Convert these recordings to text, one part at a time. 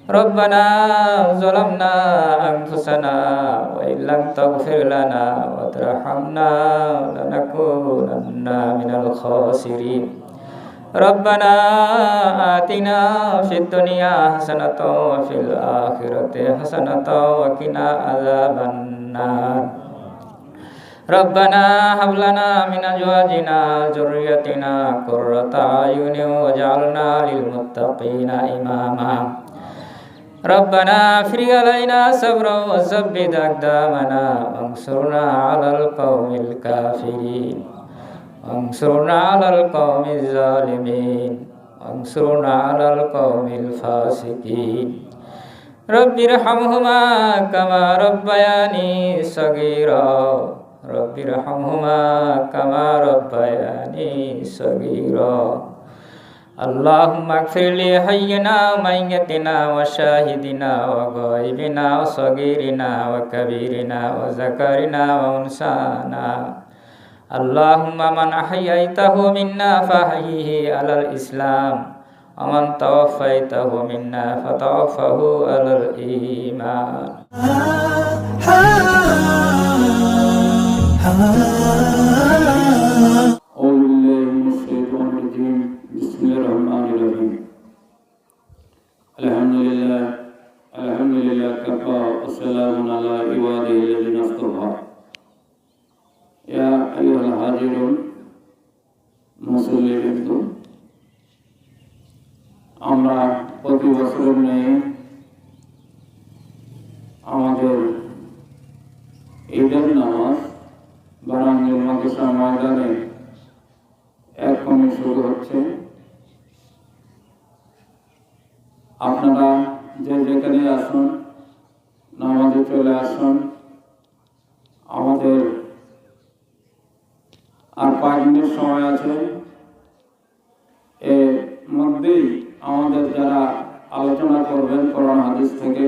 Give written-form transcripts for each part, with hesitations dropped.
ربنا ظلمنا أنفسنا وإن لم تغفر لنا وترحمنا لنكونن من الخاسرين ربنا آتنا في الدنيا حسنة وفي الآخرة حسنة وقنا عذاب النار ربنا هب لنا من أزواجنا وذريتنا قرة أعين واجعلنا للمتقين إماما ربنا افرغ علينا صبرا وثبت أقدامنا وانصرنا على القوم الكافرين وانصرنا على القوم الظالمين وانصرنا على القوم الفاسقين رب ارحمهما كما ربياني صغيرا رب ارحمهما كما ربياني صغيرا اللهم اغفر لحينا وميتنا وشاهدنا وغائبنا وصغيرنا وكبيرنا وذكرنا وانثانا اللهم من أحييته منا فأحيه على الإسلام ومن توفيته منا فتوفه على الإيمان الحمد لله كفى والسلام على عباده الذين اصطفى يا أيها الحاضرون মুসল্লিবৃন্দ আমরা প্রতি বছর নিয়ে আমাদের ঈদের নামাজ বারাঙ্গীর মাদ্রাসা ময়দানে এখনই শুরু হচ্ছে। আপনারা যে যেখানে আসুন নামাজে চলে আসুন। আমাদের আর 5 মিনিট সময় আছে, এর মধ্যেই আমাদের যারা আলোচনা করবেন কোরআন হাদিস থেকে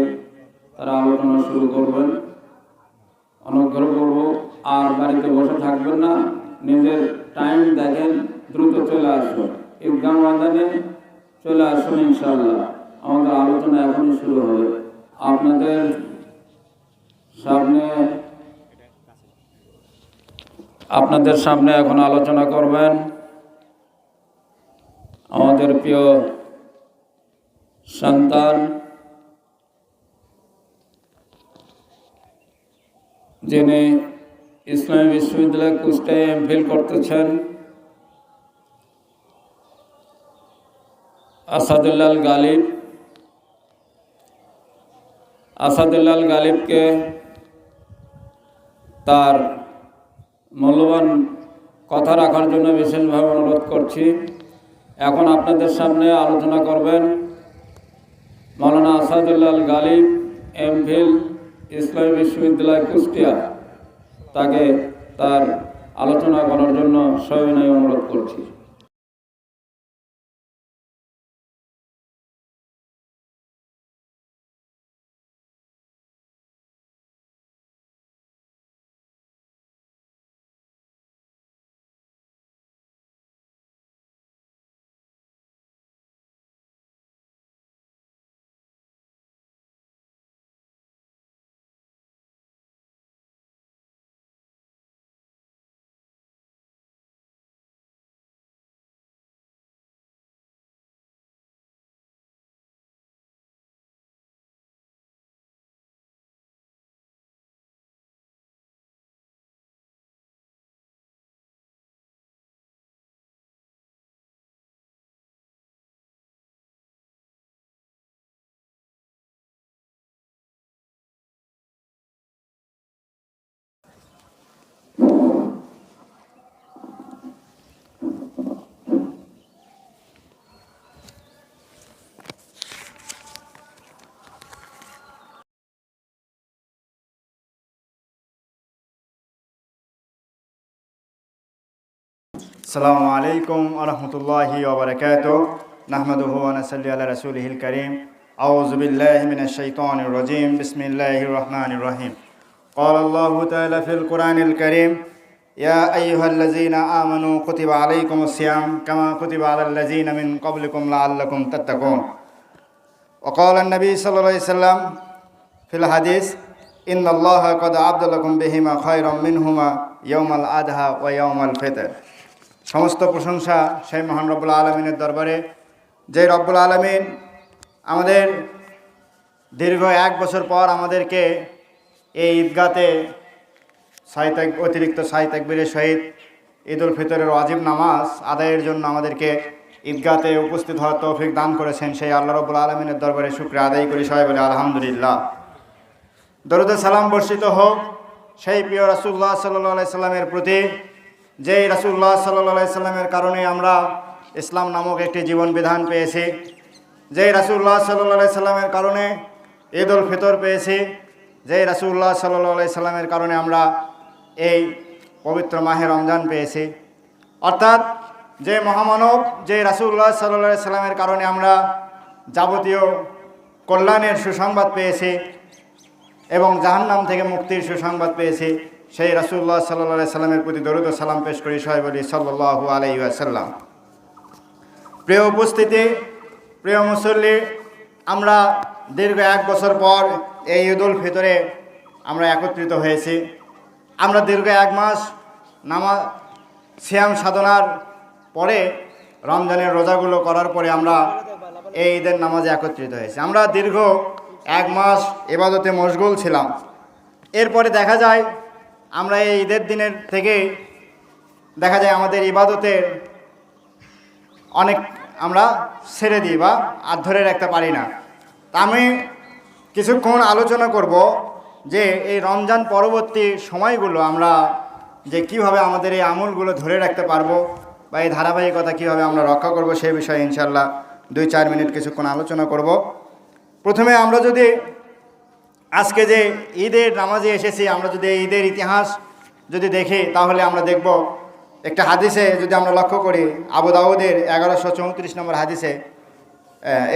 তারা আলোচনা শুরু করবেন। অনুগ্রহ করব আর বাড়িতে বসে থাকবেন না, নিজের টাইম দেখেন, দ্রুত চলে আসুন, ঈদগাহ ময়দানে চলে আসুন। ইনশাআল্লাহ আমাদের আলোচনা এখনই শুরু হবে। আপনাদের সামনে এখন আলোচনা করবেন আমাদের প্রিয় সন্তান, যিনি ইসলামী বিশ্ববিদ্যালয় কুষ্টিয়ায় এমফিল করতেছেন, আসাদুল্লাহ গালিব। আসাদুল্লাহ গালিবকে তার মূল্যবান কথা রাখার জন্য বিশেষভাবে অনুরোধ করছি। এখন আপনাদের সামনে আলোচনা করবেন মাওলানা আসাদুল্লাহ গালিব, এমফিল, ইসলামী বিশ্ববিদ্যালয় কুষ্টিয়া। তাকে তার আলোচনা করার জন্য সবিনয় অনুরোধ করছি। আসসালামু আলাইকুম ওয়া রাহমাতুল্লাহি ওয়া বারাকাতুহু নাহমাদুহু ওয়া নাসাল্লি আলা রাসূলিহিল কারীম আউযু বিল্লাহি মিনাশ শাইতানির রাজীম বিসমিল্লাহির রহমানির রহিম ক্বালা আল্লাহু তাআলা ফিল কুরআনিল কারীম ইয়া আইয়ুহাল্লাযীনা আমানু কুতিবা আলাইকুমুস সিয়াম কামা কুতিবা আলাল লাযীনা মিন ক্বাবলিকুম লাআল্লাকুম তাত্তাকুন। وقال النبي صلى الله عليه وسلم في الحديث إن الله قد عبد لكم بهما خيرا منهما يوم الأضحى ويوم الفطر। সমস্ত প্রশংসা সেই মহান রব্বুল আলমিনের দরবারে, যে রব্বুল আলমিন আমাদের দীর্ঘ 1 বছর পর আমাদেরকে এই ঈদগাতে অতিরিক্ত 6 তাকবীরের সহিত ঈদুল ফিতরের ওয়াজিব নামাজ আদায়ের জন্য আমাদেরকে ঈদগাতে উপস্থিত হওয়ার তৌফিক দান করেছেন। সেই আল্লাহ রাব্বুল আলামিনের দরবারে শুকরিয়া আদায় করি, সবাই বলে আলহামদুলিল্লাহ। দরুদ সালাম বর্ষিত হোক সেই প্রিয় রাসূলুল্লাহ সাল্লাল্লাহু আলাইহি সাল্লামের প্রতি, যেই রাসূলুল্লাহ সাল্লাল্লাহু আলাইহি সাল্লামের কারণে আমরা ইসলাম নামক একটি জীবন বিধান পেয়েছি, যেই রাসূলুল্লাহ সাল্লাল্লাহু আলাইহি সাল্লামের কারণে ঈদুল ফিতর পেয়েছি, যেই রাসূলুল্লাহ সাল্লাল্লাহু আলাইহি সাল্লামের কারণে আমরা এই পবিত্র মাহে রমজান পেয়েছি। অর্থাৎ যে মহামানব, যে রাসূলুল্লাহ সাল্লাল্লাহু আলাইহি সাল্লামের কারণে আমরা যাবতীয় কল্যাণের সুসংবাদ পেয়েছি এবং জাহান্নাম থেকে মুক্তির সুসংবাদ পেয়েছি, সেই রাসূলুল্লাহ সাল্লাল্লাহু আলাইহি সাল্লামের প্রতি দরুদ ও সালাম পেশ করি, সবাই বলি সাল্লাল্লাহু আলাইহি ওয়াসাল্লাম। প্রিয় উপস্থিতি, প্রিয় মুসল্লি, আমরা দীর্ঘ 1 বছর পর এই ঈদুল ফিতরে আমরা একত্রিত হয়েছি। আমরা দীর্ঘ 1 মাস নামাজ সিয়াম সাধনার পরে, রমজানের রোজাগুলো করার পরে আমরা এই ঈদের নামাজে একত্রিত হয়েছি। আমরা দীর্ঘ 1 মাস ইবাদতে মশগুল ছিলাম। এরপরে দেখা যায় আমরা এই ঈদের দিনের থেকে দেখা যায় আমাদের ইবাদতের অনেক আমরা ছেড়ে দিই বা আর ধরে রাখতে পারি না। তা আমি কিছুক্ষণ আলোচনা করব যে এই রমজান পরবর্তী সময়গুলো আমরা যে কিভাবে আমাদের এই আমলগুলো ধরে রাখতে পারবো বা এই ধারাবাহিকতা কীভাবে আমরা রক্ষা করব, সেই বিষয়ে ইনশাল্লাহ 2-4 মিনিট কিছুক্ষণ আলোচনা করব। প্রথমে আমরা যদি আজকে যে ঈদের নামাজে এসেছি, আমরা যদি ঈদের ইতিহাস যদি দেখি, তাহলে আমরা দেখব একটা হাদিসে যদি আমরা লক্ষ্য করি, আবু দাউদের 1134 নম্বর হাদিসে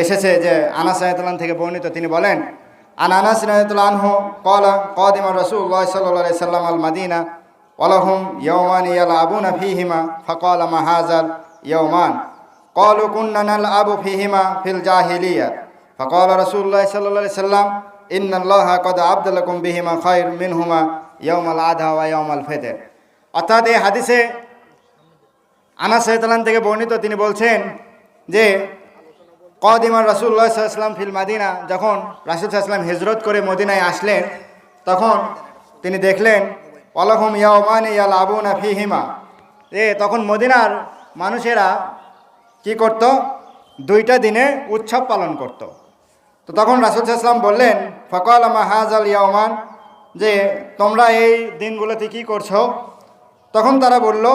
এসেছে যে আনাস রাদিয়াল্লাহু থেকে বর্ণিত, তিনি বলেন, আন আনাস রাদিয়াল্লাহু আনহু ক্বালা কাদিমা রাসূলুল্লাহ সাল্লাল্লাহু আলাইহি সাল্লাম আল মাদিনা ওয়ালাহুম ইয়াওমান ইয়ালআবুনা ফীহিমা ফাকালা মা হাযাল ইয়াওমান ক্বালু কুন্না নালআবু ফীহিমা ফিল জাহিলিয়া ফাকালা রাসূলুল্লাহ সাল্লাল্লাহু আলাইহি সাল্লাম ইন্নাল্লাহা ক্বাদ আবদালাকুম বিহিমা খায়র মিনহুমা ইয়াওমাল আদহা ওয়া ইয়াওমাল ফিতর। অর্থাৎ এই হাদিসে আনাস রাদিয়াল্লাহু থেকে বর্ণিত, তিনি বলছেন যে কাদিমা রাসূলুল্লাহ সাল্লাল্লাহু আলাইহি ওয়াসাল্লাম ফিল মাদিনা, যখন রাসূল সাল্লাল্লাহু আলাইহি ওয়াসাল্লাম হিজরত করে মদিনায় আসলেন, তখন তিনি দেখলেন ওয়ালাহুম ইয়াওমান ইয়ালআবুনা ফীহিমা, তখন মদিনার মানুষেরা কি করত, 2টা দিনে উৎসব পালন করত। তো তখন রাসূল সাল্লাল্লাহু আলাইহি ওয়াসাল্লাম বললেন, ফাকালা মা হাযাল ইয়াওমান, যে তোমরা এই দিনগুলোতে কি করছো? তখন তারা বলল,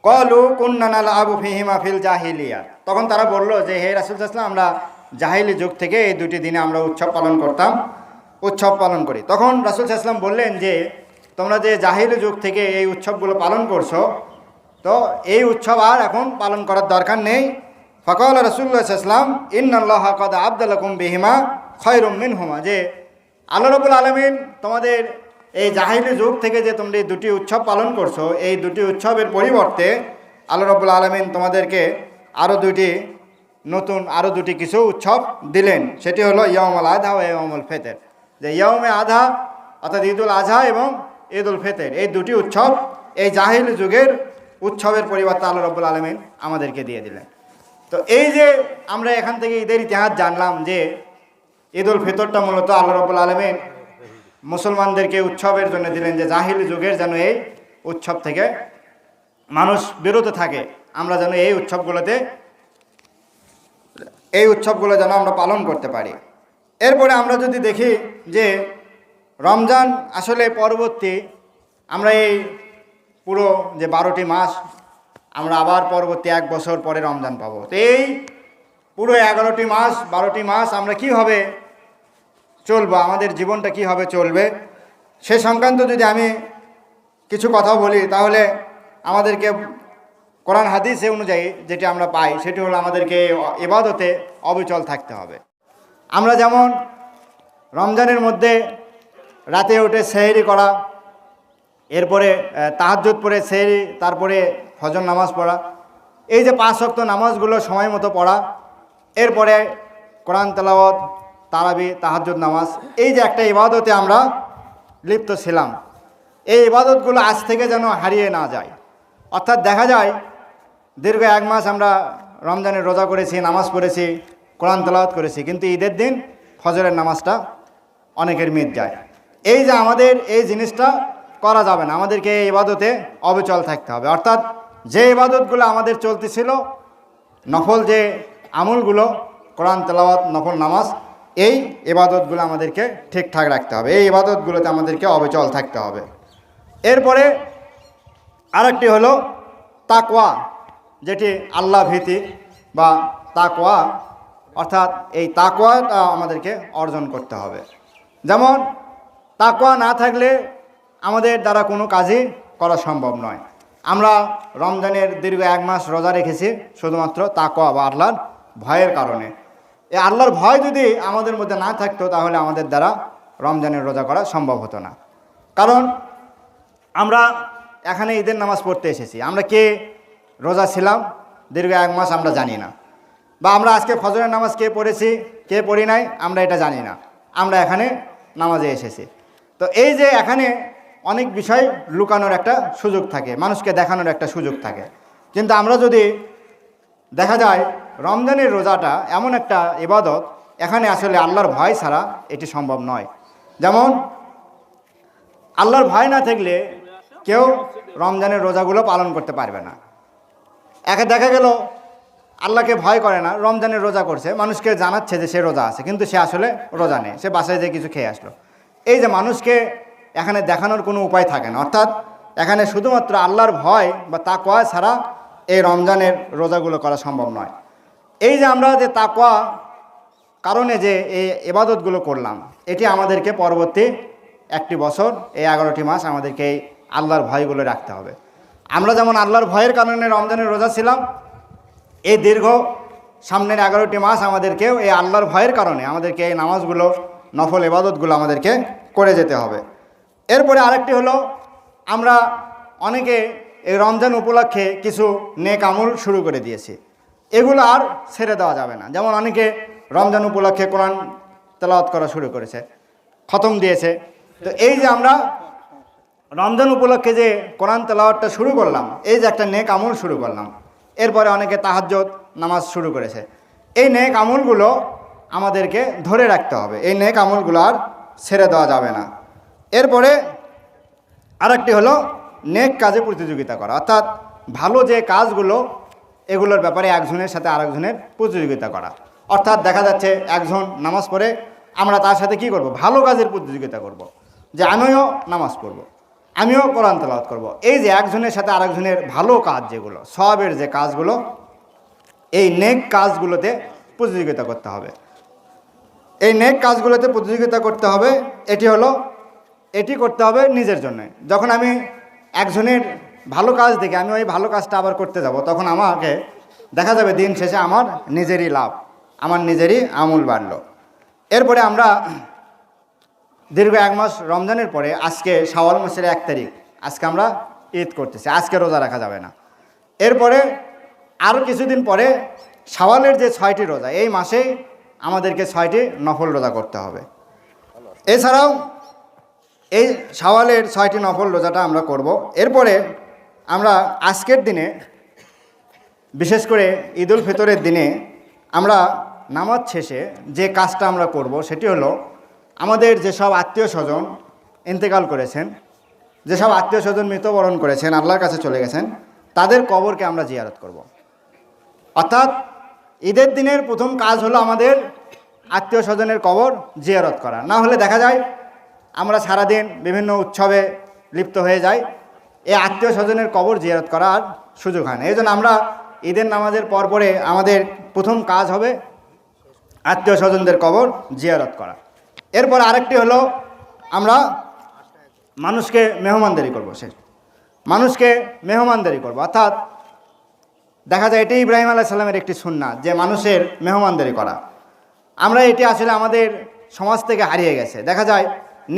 ক্বালু কুন্না নালআবু ফীহিমা ফিল জাহিলিয়া, তখন তারা বলল যে হে রাসূল সাল্লাল্লাহু আলাইহি ওয়াসাল্লাম, আমরা জাহিলি যুগ থেকে এই 2টি দিনে আমরা উৎসব পালন করি। তখন রাসূল সাল্লাল্লাহু আলাইহি ওয়াসাল্লাম বললেন যে তোমরা যে জাহিলি যুগ থেকে এই উৎসবগুলো পালন করছো, তো এই উৎসব আর এখন পালন করার দরকার নেই। ফাকালা রাসূলুল্লাহ সাল্লাল্লাহু আলাইহি ওয়াসাল্লাম ইন্নাল্লাহা ক্বাদ আবদালাকুম বিহিমা খায়রুম মিনহুমা, যে আল্লাহ রাব্বুল আলামিন তোমাদের এই জাহিলি যুগ থেকে যে তোমরা এই 2টি উৎসব পালন করছো, এই 2টি উৎসবের পরিবর্তে আল্লাহ রাব্বুল আলামিন তোমাদেরকে আরও 2টি কিছু উৎসব দিলেন। সেটি হলো ইয়াউমুল আযহা ও ইয়াউমুল ফিতর, যে ইয়াউমে আযহা অর্থাৎ ঈদুল আযহা এবং ঈদুল ফিতর, এই 2টি উৎসব এই জাহিলি যুগের উৎসবের পরিবর্তে আল্লাহ রাব্বুল আলামিন আমাদেরকে দিয়ে দিলেন। তো এই যে আমরা এখান থেকে ঈদের ইতিহাস জানলাম যে ঈদুল ফিতরটা মূলত আল্লাহ রাব্বুল আলামিন মুসলমানদেরকে উৎসবের জন্য দিলেন, যে জাহিলি যুগের যেন এই উৎসব থেকে মানুষ বিরত থাকে, আমরা যেন এই উৎসবগুলো যেন আমরা পালন করতে পারি। এরপরে আমরা যদি দেখি যে রমজান আসলে পরবর্তী আমরা এই পুরো যে 12টি মাস আমরা আবার পরবর্তী 1 বছর পরে রমজান পাবো। তো এই পুরো 11টি মাস 12টি মাস আমরা কীভাবে চলবো, আমাদের জীবনটা কীভাবে চলবে, সে সংক্রান্ত যদি আমি কিছু কথা বলি, তাহলে আমাদেরকে কোরআন হাদিসে অনুযায়ী যেটি আমরা পাই, সেটি হলো আমাদেরকে ইবাদতে অবিচল থাকতে হবে। আমরা যেমন রমজানের মধ্যে রাতে উঠে সেহরি করা, এরপরে তাহাজ্জুদ পড়ে সেহরি, তারপরে ফজর নামাজ পড়া, এই যে 5 ওয়াক্ত নামাজগুলো সময় মতো পড়া, এরপরে কোরআন তেলাওয়াত, তারাবি, তাহাজ্জুদ নামাজ, এই যে একটা ইবাদতে আমরা লিপ্ত ছিলাম, এই ইবাদতগুলো আজ থেকে যেন হারিয়ে না যায়। অর্থাৎ দেখা যায় দীর্ঘ 1 মাস আমরা রমজানের রোজা করেছি, নামাজ পড়েছি, কোরআন তেলাওয়াত করেছি, কিন্তু ঈদের দিন ফজরের নামাজটা অনেকের মিট যায়। এই যে আমাদের এই জিনিসটা করা যাবে না, আমাদেরকে এই ইবাদতে অবিচল থাকতে হবে। অর্থাৎ যে ইবাদতগুলো আমাদের চলতেছিল, নফল যে আমলগুলো, কোরআন তেলাওয়াত, নফল নামাজ, এই ইবাদতগুলো আমাদেরকে ঠিকঠাক রাখতে হবে, এই ইবাদতগুলোতে আমাদেরকে অবিচল থাকতে হবে। এরপরে আরেকটি হলো তাকওয়া, যেটি আল্লাহ ভীতি বা তাকওয়া, অর্থাৎ এই তাকওয়াটা আমাদেরকে অর্জন করতে হবে। যেমন তাকওয়া না থাকলে আমাদের দ্বারা কোনো কাজই করা সম্ভব নয়। আমরা রমজানের দীর্ঘ 1 মাস রোজা রেখেছি শুধুমাত্র তাকওয়া বা আল্লাহর ভয়ের কারণে। এই আল্লাহর ভয় যদি আমাদের মধ্যে না থাকতো তাহলে আমাদের দ্বারা রমজানের রোজা করা সম্ভব হতো না। কারণ আমরা এখানে ঈদের নামাজ পড়তে এসেছি, আমরা কে রোজা ছিলাম দীর্ঘ 1 মাস আমরা জানি না, বা আমরা আজকে ফজরের নামাজ কে পড়েছি কে পড়ি নাই আমরা এটা জানি না, আমরা এখানে নামাজে এসেছি। তো এই যে এখানে অনেক বিষয় লুকানোর একটা সুযোগ থাকে, মানুষকে দেখানোর একটা সুযোগ থাকে। কিন্তু আমরা যদি দেখা যায় রমজানের রোজাটা এমন একটা ইবাদত, এখানে আসলে আল্লাহর ভয় ছাড়া এটি সম্ভব নয়। যেমন আল্লাহর ভয় না থাকলে কেউ রমজানের রোজাগুলো পালন করতে পারবে না। একে দেখা গেল আল্লাহকে ভয় করে না, রমজানের রোজা করছে, মানুষকে জানাচ্ছে যে সে রোজা আছে, কিন্তু সে আসলে রোজা নেই, সে বাসায় যেয়ে কিছু খেয়ে আসলো। এই যে মানুষকে এখানে দেখানোর কোনো উপায় থাকে না। অর্থাৎ এখানে শুধুমাত্র আল্লাহর ভয় বা তাকওয়া ছাড়া এই রমজানের রোজাগুলো করা সম্ভব নয়। এই যে আমরা যে তাকওয়া কারণে যে এই ইবাদতগুলো করলাম, এটি আমাদেরকে পরবর্তী 1টি বছর, এই 11টি মাস আমাদেরকে এই আল্লাহর ভয়গুলো রাখতে হবে। আমরা যেমন আল্লাহর ভয়ের কারণে রমজানের রোজা ছিলাম, এই দীর্ঘ সামনের 11টি মাস আমাদেরকেও এই আল্লাহর ভয়ের কারণে আমাদেরকে এই নামাজগুলো, নফল ইবাদতগুলো আমাদেরকে করে যেতে হবে। এরপরে আরেকটি হলো, আমরা অনেকে এই রমজান উপলক্ষে কিছু নেক আমল শুরু করে দিয়েছি, এগুলো আর ছেড়ে দেওয়া যাবে না। যেমন অনেকে রমজান উপলক্ষে কোরআন তেলাওয়াত করা শুরু করেছে, খতম দিয়েছে। তো এই যে আমরা রমজান উপলক্ষে যে কোরআন তেলাওয়াতটা শুরু করলাম, এই যে একটা নেক আমল শুরু করলাম, এরপরে অনেকে তাহাজ্জুদ নামাজ শুরু করেছে। এই নেক আমলগুলো আমাদেরকে ধরে রাখতে হবে, এই নেক আমলগুলো আর ছেড়ে দেওয়া যাবে না। এরপরে আরেকটি হলো নেক কাজে প্রতিযোগিতা করা, অর্থাৎ ভালো যে কাজগুলো এগুলোর ব্যাপারে একজনের সাথে আরেকজনের প্রতিযোগিতা করা। অর্থাৎ দেখা যাচ্ছে একজন নামাজ পড়ে, আমরা তার সাথে কি করব, ভালো কাজের প্রতিযোগিতা করব, যে আমিও নামাজ পড়ব, আমিও কোরআন তেলাওয়াত করব। এই যে একজনের সাথে আরেকজনের ভালো কাজ, যেগুলো সওয়াবের যে কাজগুলো, এই নেক কাজগুলোতে প্রতিযোগিতা করতে হবে। এই নেক কাজগুলোতে প্রতিযোগিতা করতে হবে, এটি করতে হবে নিজের জন্য। যখন আমি একজনের ভালো কাজ দেখে আমি ওই ভালো কাজটা আবার করতে যাব, তখন আমাকে দেখা যাবে দিন শেষে আমার নিজেরই লাভ, আমার নিজেরই আমল বাড়লো। এরপরে আমরা দীর্ঘ 1 মাস রমজানের পরে আজকে শাওয়াল মাসের 1 তারিখ, আজকে আমরা ঈদ করতেছি, আজকে রোজা রাখা যাবে না। এরপরে আরও কিছুদিন পরে শাওয়ালের যে 6টি রোজা, এই মাসেই আমাদেরকে 6টি নফল রোজা করতে হবে। এছাড়াও এই শাওয়ালের 6টি নফল রোজাটা আমরা করব। এরপরে আমরা আজকের দিনে, বিশেষ করে ঈদ উল ফিতরের দিনে, আমরা নামাজ শেষে যে কাজটা আমরা করব সেটি হলো, আমাদের যেসব আত্মীয় স্বজন ইন্তেকাল করেছেন, যেসব আত্মীয় স্বজন মৃত্যুবরণ করেছেন, আল্লাহর কাছে চলে গেছেন, তাদের কবরকে আমরা জিয়ারত করব। অর্থাৎ ঈদের দিনের প্রথম কাজ হলো আমাদের আত্মীয় স্বজনের কবর জিয়ারত করা। না হলে দেখা যায় আমরা সারাদিন বিভিন্ন উৎসবে লিপ্ত হয়ে যাই, এই আত্মীয় স্বজনের কবর জিয়ারত করা আর সুযোগ হয় না। এই জন্য আমরা ঈদের নামাজের পরে আমাদের প্রথম কাজ হবে আত্মীয় স্বজনদের কবর জিয়ারত করা। এরপর আরেকটি হলো, আমরা মানুষকে মেহমানদারি করব, মানুষকে মেহমানদারি করব। অর্থাৎ দেখা যায় এটি ইব্রাহিম আলাইহিস সালামের একটি সুন্নাত, যে মানুষের মেহমানদারি করা। আমরা এটি আসলে আমাদের সমাজ থেকে হারিয়ে গেছে। দেখা যায়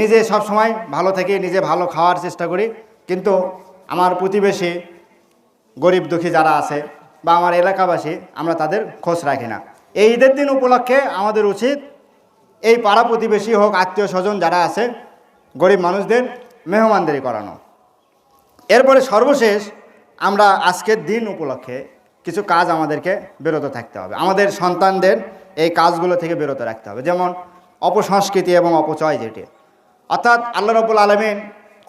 নিজে সব সময় ভালো থেকে নিজে ভালো খাওয়ার চেষ্টা করি, কিন্তু আমার প্রতিবেশী গরিব দুঃখী যারা আছে বা আমার এলাকাবাসী, আমরা তাদের খোঁজ রাখি না। এই ঈদের দিন উপলক্ষে আমাদের উচিত এই পাড়া প্রতিবেশী হোক, আত্মীয় স্বজন যারা আছে, গরিব মানুষদের মেহমানদারি করানো। এরপরে সর্বশেষ আমরা আজকের দিন উপলক্ষে কিছু কাজ আমাদেরকে বিরত থাকতে হবে, আমাদের সন্তানদের এই কাজগুলো থেকে বিরত রাখতে হবে। যেমন অপসংস্কৃতি এবং অপচয় যেটি, অর্থাৎ আল্লাহ রাব্বুল আলামিন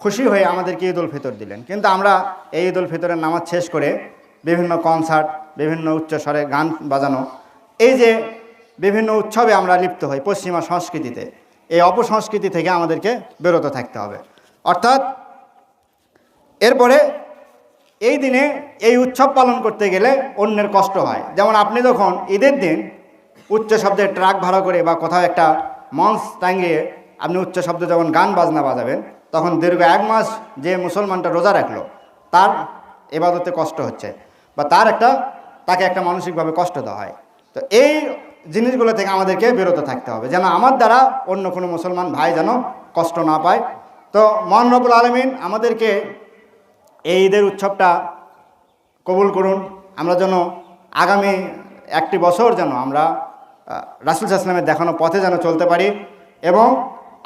খুশি হয়ে আমাদেরকে ঈদ উল ফিতর দিলেন, কিন্তু আমরা এই ঈদ উল ফিতরের নামাজ শেষ করে বিভিন্ন কনসার্ট, বিভিন্ন উচ্চস্বরে গান বাজানো, এই যে বিভিন্ন উৎসবে আমরা লিপ্ত হই পশ্চিমা সংস্কৃতিতে, এই অপসংস্কৃতি থেকে আমাদেরকে বিরত থাকতে হবে। অর্থাৎ এরপরে এই দিনে এই উৎসব পালন করতে গেলে অন্যের কষ্ট হয়। যেমন আপনি যখন ঈদের দিন উচ্চ শব্দের ট্রাক ভাড়া করে বা কোথাও একটা মঞ্চ টাঙিয়ে আপনি উচ্চ শব্দে যখন গান বাজনা বাজাবেন, তখন দীর্ঘ 1 মাস যে মুসলমানটা রোজা রাখলো তার ইবাদতে কষ্ট হচ্ছে, বা তাকে একটা মানসিকভাবে কষ্ট দেওয়া হয়। তো এই জিনিসগুলো থেকে আমাদেরকে বিরত থাকতে হবে, যেন আমার দ্বারা অন্য কোনো মুসলমান ভাই যেন কষ্ট না পায়। তো মহান রব্বুল আলামিন আমাদেরকে এই ঈদের উৎসবটা কবুল করুন। আমরা যেন আগামী একটি বছর যেন আমরা রাসূল সাল্লাল্লাহু আলাইহি ওয়াসাল্লামের দেখানো পথে যেন চলতে পারি, এবং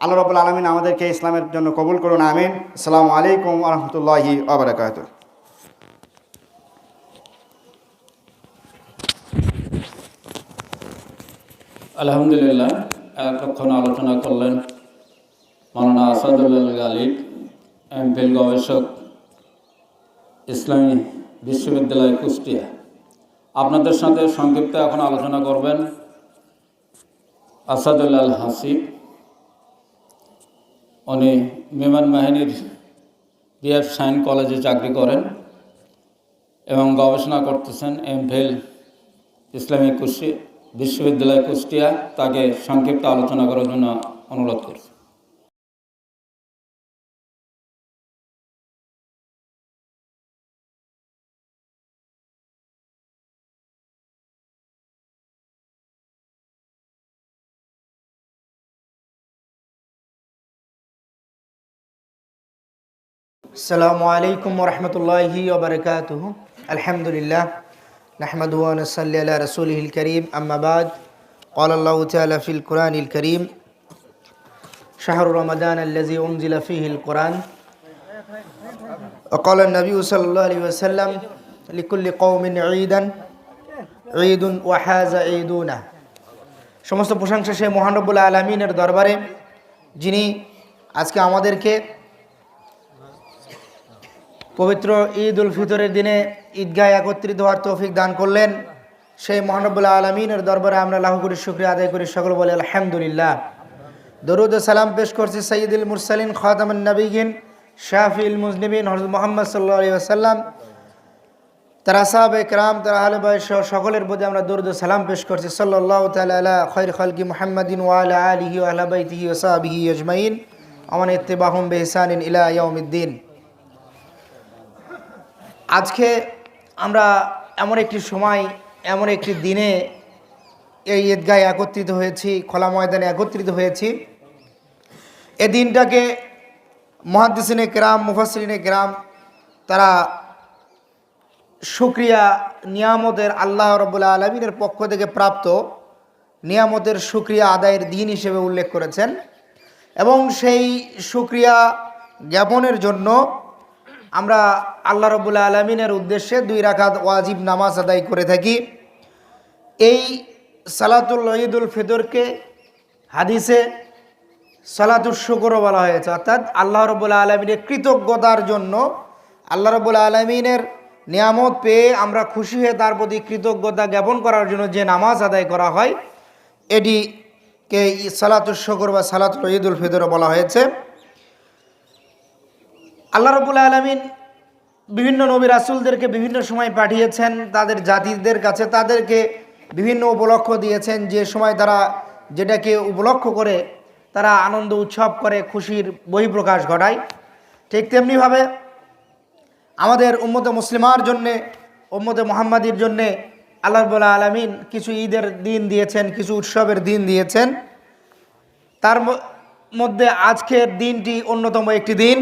আল্লাহ রাব্বুল আলামিন আমাদেরকে ইসলামের জন্য কবুল করুন, আমিন। আসসালামু আলাইকুম ওয়া রাহমাতুল্লাহি ওয়া বারাকাতুহু। আলহামদুলিল্লাহ, এতক্ষণ আলোচনা করলেন মাওলানা আসাদুল্লাহ গালিব, এমফিল গবেষক, ইসলামী বিশ্ববিদ্যালয় কুষ্টিয়া। আপনাদের সাথে সংক্ষিপ্ত এখন আলোচনা করবেন আসাদুল্লাহ হাসিব। উনি বিমান বাহিনীর বিএফ সাইন কলেজে চাকরি করেন এবং গবেষণা করতেছেন এমফিল ইসলামী বিশ্ববিদ্যালয় কুষ্টিয়া। তাকে সংক্ষিপ্ত আলোচনা করার জন্য অনুরোধ করছি। السلام عليكم ورحمة الله وبركاته. الحمد لله نحمده ونصلي على رسوله الكريم. أما بعد، قال الله تعالى في القرآن الكريم: شهر رمضان الذي أنزل فيه القرآن. وقال النبي صلى الله عليه وسلم: لكل قوم عيدا عيد وحاز عيدونه. সমস্ত প্রশংসা সেই মহান রব্বুল আলামিনের দরবারে, যিনি আজকে আমাদেরকে পবিত্র ঈদ উল ফিতরের দিনে ঈদগাহে একত্রিত হওয়ার তৌফিক দান করলেন। সেই মহান রব্বুল আলামিনের দরবারে আমরা লাখ কোটি শুকরিয়া আদায় করি, সকল বলে আলহামদুলিল্লাহ। দরুদ ও সালাম পেশ করছি সাইয়্যিদুল মুরসালিন, খাতামুন নবিয়্যিন, শাফিউল মুজনিবিন হযরত মুহাম্মদ সাল্লাল্লাহু আলাইহি ওয়াসাল্লাম, তারা সাহাবায়ে কেরাম, তারা আহলে বাইত সহ সকলের প্রতি আমরা দরুদ ও সালাম পেশ করছি। সাল্লাল্লাহু তাআলা আলা খায়রি খালকি মুহাম্মাদিন ওয়া আলা আলিহি ওয়া আহলি বাইতিহি ওয়া সাহবিহি আজমাইন ওয়া মান ইত্তাবাহুম বিইহসানিন ইলা ইয়াউমিদ্দিন। আজকে আমরা এমন একটি সময়, এমন একটি দিনে এই ঈদগাহে একত্রিত হয়েছি, খোলা ময়দানে একত্রিত হয়েছি। এই দিনটাকে মুহাদ্দিসিনে কেরাম, মুফাসসিরিনে কেরাম তারা শুকরিয়া নিয়ামতের, আল্লাহ রাব্বুল আলামিনের পক্ষ থেকে প্রাপ্ত নিয়ামতের শুকরিয়া আদায়ের দিন হিসেবে উল্লেখ করেছেন, এবং সেই শুকরিয়া জ্ঞাপনের জন্য আমরা আল্লাহ রাব্বুল আলামিনের উদ্দেশ্যে 2 রাকাত ওয়াজিব নামাজ আদায় করে থাকি। এই সালাতুল ঈদুল ফিতরকে হাদিসে সালাতুল শুকর বলা হয়েছে, অর্থাৎ আল্লাহ রাব্বুল আলামিনের কৃতজ্ঞতার জন্য, আল্লাহ রাব্বুল আলামিনের নিয়ামত পেয়ে আমরা খুশি হয়ে তার প্রতি কৃতজ্ঞতা জ্ঞাপন করার জন্য যে নামাজ আদায় করা হয়, এটিকে সালাতুল শুকর বা সালাতুল ঈদুল ফিতর বলা হয়েছে। আল্লাহ রাব্বুল আলামিন বিভিন্ন নবী রাসূলদেরকে বিভিন্ন সময় পাঠিয়েছেন তাদের জাতিদের কাছে, তাদেরকে বিভিন্ন উপলক্ষ দিয়েছেন, যে সময় তারা যেটাকে উপলক্ষ করে তারা আনন্দ উৎসব করে, খুশির বহিঃপ্রকাশ ঘটায়। ঠিক তেমনিভাবে আমাদের উম্মতে মুসলিমার জন্যে, উম্মতে মুহাম্মাদির জন্যে আল্লাহ রাব্বুল আলামিন কিছু ঈদের দিন দিয়েছেন, কিছু উৎসবের দিন দিয়েছেন। তার মধ্যে আজকের দিনটি অন্যতম একটি দিন।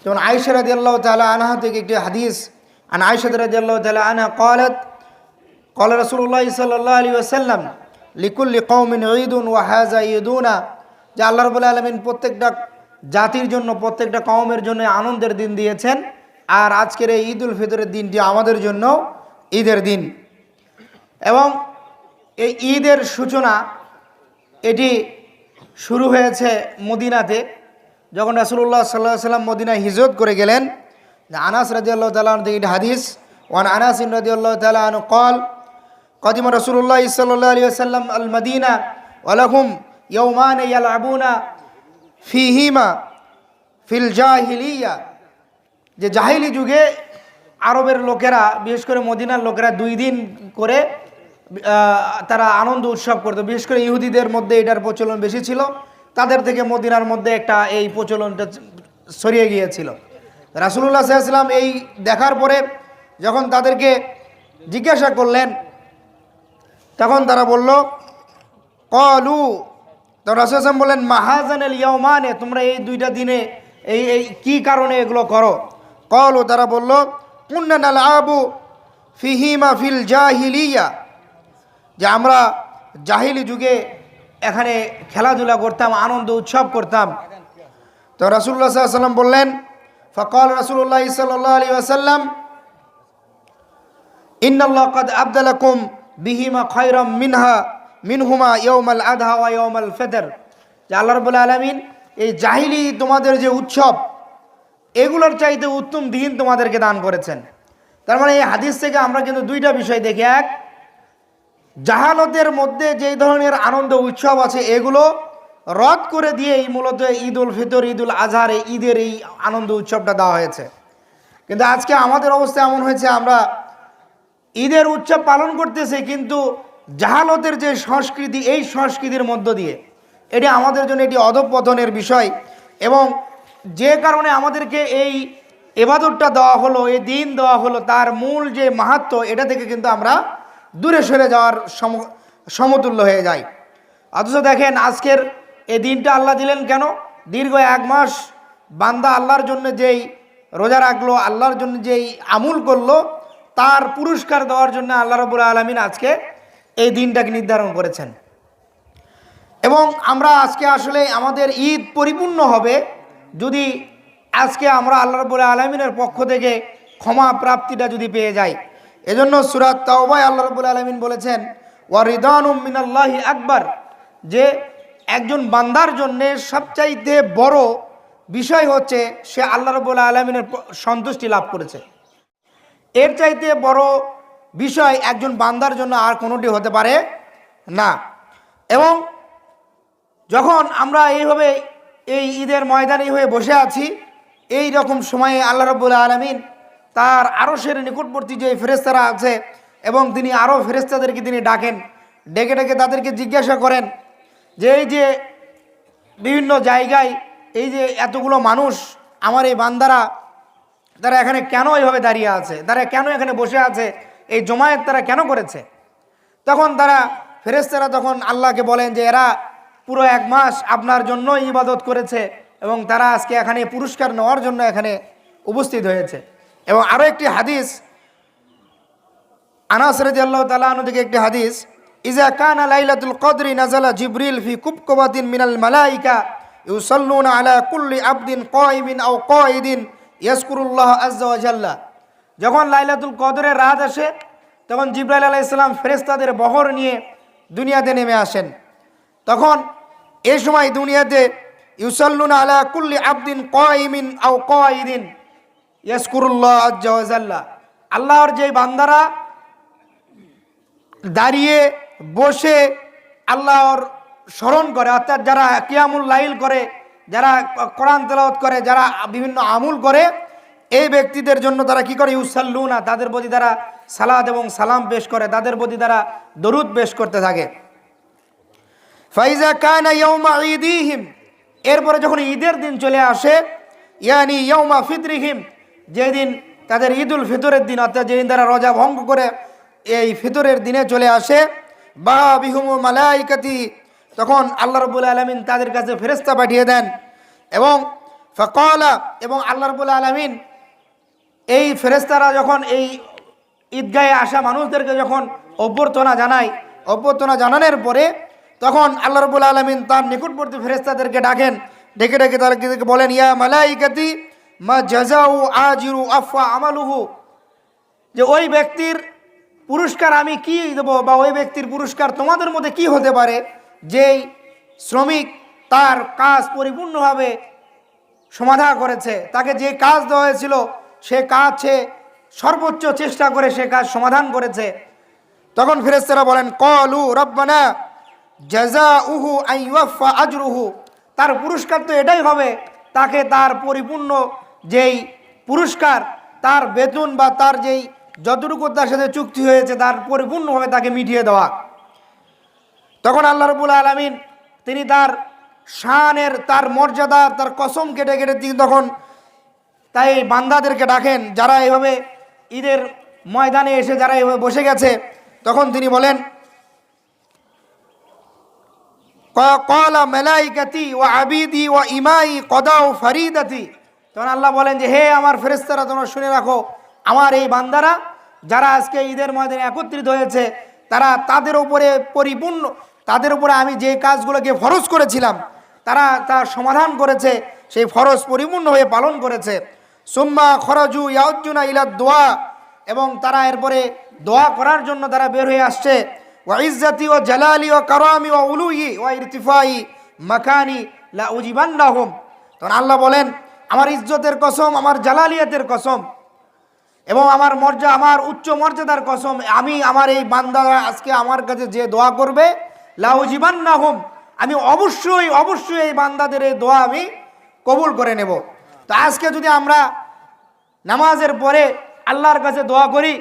যেমন আয়েশা রাদিয়াল্লাহু তাআলা আনহা থেকে একটি হাদিস, আন আয়েশা রাদিয়াল্লাহু তাআলা আনহা قالت ক্বালা রাসূলুল্লাহ সাল্লাল্লাহু আলাইহি ওয়াসাল্লাম লিকুল্লি কওমিন ঈদুন ওয়া হাযা ঈদুনা, যে আল্লাহ রাব্বুল আলামিন প্রত্যেকটা জাতির জন্য, প্রত্যেকটা কওমের জন্য আনন্দের দিন দিয়েছেন, আর আজকের এই ঈদুল ফিতরের দিনটি আমাদের জন্য ঈদের দিন। এবং এই ঈদের সূচনা এটি শুরু হয়েছে মদিনাতে, যখন রাসূলুল্লাহ সাল্লাল্লাহু আলাইহি ওয়াসাল্লাম মদিনায় হিজরত করে গেলেন। আনাস রাদিয়াল্লাহু তাআলা আনহু থেকে হাদিস, ওয়ান আনাস রাদিয়াল্লাহু তাআলা আনহু قال قدم رسول الله صلى الله عليه وسلم المدينة ولهم يومان يلعبون فيهما في الجاهلية, যে জাহিলি যুগে আরবের লোকেরা, বিশেষ করে মদিনার লোকেরা 2 দিন করে তারা আনন্দ উৎসব করতো। বিশেষ করে ইহুদিদের মধ্যে এটার প্রচলন বেশি ছিল, তাদের থেকে মদিনার মধ্যে একটা এই প্রচলনটা ছড়িয়ে গিয়েছিল। রাসূলুল্লাহ সাল্লাল্লাহু আলাইহি ওয়াসাল্লাম এই দেখার পরে যখন তাদেরকে জিজ্ঞাসা করলেন, তখন তারা বলল ক্বালু, তো রাসূল সাল্লাল্লাহু আলাইহি ওয়াসাল্লাম বললেন মাহাজানাল ইয়াউমানে, তোমরা এই 2টা দিনে এই কি কারণে এগুলো করো? ক্বালু, তারা বলল কুন্না নালআবু ফিহিমা ফিল জাহিলিয়া, যে আমরা জাহিলি যুগে এখানে খেলাধুলা করতাম, আনন্দ উৎসব করতাম। তো রাসূলুল্লাহ সাল্লাল্লাহু আলাইহি ওয়াসাল্লাম বললেন ফাকাল রাসূলুল্লাহ সাল্লাল্লাহু আলাইহি ওয়াসাল্লাম ইন্নাল্লাহ ক্বাদ আবদালাকুম বিহিমা খায়রাম মিনহুমা ইয়াউমাল আযহা ওয়া ইয়াউমাল ফিতর, যে আল্লাহ রাব্বুল আলামিন এই জাহিলি তোমাদের যে উৎসব, এগুলোর চাইতে উত্তম দিন তোমাদেরকে দান করেছেন। তার মানে এই হাদিস থেকে আমরা কিন্তু 2টা বিষয় দেখি। এক, জাহালতের মধ্যে যেই ধরনের আনন্দ উৎসব আছে এগুলো রদ করে দিয়ে এই মূলত ঈদুল ফিতর, ঈদুল আজহার, ঈদের এই আনন্দ উৎসবটা দেওয়া হয়েছে। কিন্তু আজকে আমাদের অবস্থা এমন হয়েছে, আমরা ঈদের উৎসব পালন করতেছি, কিন্তু জাহালতের যে সংস্কৃতি, এই সংস্কৃতির মধ্য দিয়ে এটি আমাদের জন্য এটি অধঃপতনের বিষয়। এবং যে কারণে আমাদেরকে এই ইবাদতটা দেওয়া হলো, এই দিন দেওয়া হলো, তার মূল যে মাহাত্ম্য, এটা থেকে কিন্তু আমরা দূরে সরে যাওয়ার সমতুল্য হয়ে যায়। অথচ দেখেন আজকের এই দিনটা আল্লাহ দিলেন কেন? দীর্ঘ 1 মাস বান্দা আল্লাহর জন্য যেই রোজা রাখলো, আল্লাহর জন্য যেই আমল করলো, তার পুরস্কার দেওয়ার জন্য আল্লাহ রাব্বুল আলামিন আজকে এই দিনটাকে নির্ধারণ করেছেন। এবং আমরা আজকে আসলে আমাদের ঈদ পরিপূর্ণ হবে যদি আজকে আমরা আল্লাহ রাব্বুল আলামিনের পক্ষ থেকে ক্ষমা প্রাপ্তিটা যদি পেয়ে যাই। এজন্য সূরা তাওবায় আল্লাহ রাব্বুল আলামিন বলেছেন ওয়া রিদানুম মিনাল্লাহি আকবার, যে একজন বান্দার জন্য সবচাইতে বড় বিষয় হচ্ছে সে আল্লাহ রাব্বুল আলামিনের সন্তুষ্টি লাভ করেছে। এর চাইতে বড় বিষয় একজন বান্দার জন্য আর কোনোটি হতে পারে না। এবং যখন আমরা এইভাবে এই ঈদের ময়দানে হয়ে বসে আছি, এই রকম সময়ে আল্লাহ রাব্বুল আলামিন তার আরশের নিকটবর্তী যে ফেরেশতারা আছে, এবং তিনি আরও ফেরেশতাদেরকে তিনি ডাকেন, ডেকে ডেকে তাদেরকে জিজ্ঞাসা করেন যে এই যে বিভিন্ন জায়গায় এই যে এতগুলো মানুষ, আমার এই বান্দারা, তারা এখানে কেন এইভাবে দাঁড়িয়ে আছে, তারা কেন এখানে বসে আছে, এই জমায়েত তারা কেন করেছে? তখন তারা ফেরেশতারা তখন আল্লাহকে বলেন যে এরা পুরো 1 মাস আপনার জন্য ইবাদত করেছে, এবং তারা আজকে এখানে পুরস্কার নেওয়ার জন্য এখানে উপস্থিত হয়েছে। এবং আরও একটি হাদিস, আনাস রাদিয়াল্লাহু তাআলা আনহু থেকে একটি হাদিস, ইজা কানা লাইলাতুল কদরি নাযালা জিবরিল ফি কুবকুবাতিন মিনাল মালাইকা ইউসাল্লুনা আলা কুল্লি আবদিন কায়িমিন আও কায়িদিন ইয়াজকুরুল্লাহ আযজা ওয়া জাল্লা, যখন লাইলাতুল কদরের রাত আসে তখন জিবরাইল আলাইহিস সালাম ফেরেশতাদের বহর নিয়ে দুনিয়াতে নেমে আসেন। তখন এই সময় দুনিয়াতে ইউসাল্লুনা আলা কুল্লি আবদিন কায়িমিন আও কায়িদিন ইয়াজকুরুল্লাহ আযজা ওয়া জাল্লা, আল্লাহর যে বান্দারা দাঁড়িয়ে বসে আল্লাহর স্মরণ করে, অর্থাৎ যারা কিয়ামুল লাইল করে, যারা কোরআন তেলাওয়াত করে, যারা বিভিন্ন আমল করে, এই ব্যক্তিদের জন্য তারা কি করে? ইউসাল্লুনা, তাদের প্রতি তারা সালাত এবং সালাম পেশ করে, তাদের প্রতি তারা দরুদ পেশ করতে থাকে। ফাইজা কানা ইয়াউমা ঈদিহিম, এরপরে যখন ঈদের দিন চলে আসে, ইয়ানি ইয়াউমা ফিতরিহিম, যেদিন তাদের ঈদুল ফিতরের দিন, অর্থাৎ যেদিন তারা রোজা ভঙ্গ করে এই ফিতরের দিনে চলে আসে, বা বিহুমু মালাইকাতি, তখন আল্লাহ রাব্বুল আলামিন তাদের কাছে ফেরেশতা পাঠিয়ে দেন। এবং ফাকালা, এবং আল্লাহ রাব্বুল আলামিন এই ফেরেশতারা যখন এই ঈদগাহে আসা মানুষদেরকে যখন অভ্যর্থনা জানায়। অভ্যর্থনা জানানোর পরে তখন আল্লাহ রাব্বুল আলামিন তার নিকটবর্তী ফেরেশতাদেরকে ডাকেন, ডেকে ডেকে তাদেরকে বলেন, ইয়া মালাইকাতি মা জাযাউ আজিরু আফা আমালুহু, যে ওই ব্যক্তির পুরস্কার আমি কি দেবো, বা ওই ব্যক্তির পুরস্কার তোমাদের মধ্যে কি হতে পারে যেই শ্রমিক তার কাজ পরিপূর্ণভাবে সমাধা করেছে, তাকে যে কাজ দেওয়া হয়েছিল সে কাজ সে সর্বোচ্চ চেষ্টা করে সে কাজ সমাধান করেছে। তখন ফেরেশতারা বলেন, ক্বালু রব্বানা জাযাউহু আন ইউফা আজরুহু, তার পুরস্কার তো এটাই হবে, তাকে তার পরিপূর্ণ যেই পুরস্কার, তার বেতন বা তার যেই যতটুকু তার সাথে চুক্তি হয়েছে তার পরিপূর্ণভাবে তাকে মিটিয়ে দেওয়া। তখন আল্লাহ রাব্বুল আলামিন তিনি তার শানের, তার মর্যাদার, তার কসম কেটে কেটে তিনি তখন তাই বান্দাদেরকে ডাকেন যারা এইভাবে ঈদের ময়দানে এসে যারা এইভাবে বসে গেছে। তখন তিনি বলেন, ক্বালা মালাইকাতি ওয়া আবিদি ওয়া ইমাই কদাউ ফরিদাতি, তখন আল্লাহ বলেন যে হে আমার ফেরেশতারা, তোমরা শুনে রাখো, আমার এই বান্দারা যারা আজকে ঈদের ময়দানে একত্রিত হয়েছে তারা তাদের উপরে পরিপূর্ণ, তাদের উপরে আমি যে কাজগুলোকে ফরজ করেছিলাম তারা তার সমাধান করেছে, সেই ফরজ পরিপূর্ণ হয়ে পালন করেছে। সুম্মা খরাজু ইয়াউজুনা ইলা দোয়া, এবং তারা এরপরে দোয়া করার জন্য তারা বের হয়ে আসছে। ওয়া ইজ্জতি ওয়া জালালি ওয়া কারামি ওয়া উলুহি ওয়া ইরতিফাই মাকানি লা উজিবান্নাহুম, তখন আল্লাহ বলেন আমার ইজ্জতের কসম, আমার জালালিয়াতের কসম এবং আমার মর্যাদা, আমার উচ্চ মর্যাদার কসম, আমি আমার এই বান্দারা আজকে আমার কাছে যে দোয়া করবে লা উজিবান্নাহুম, আমি অবশ্যই অবশ্যই এই বান্দাদের এই দোয়া আমি কবুল করে নেব। তো আজকে যদি আমরা নামাজের পরে আল্লাহর কাছে দোয়া করি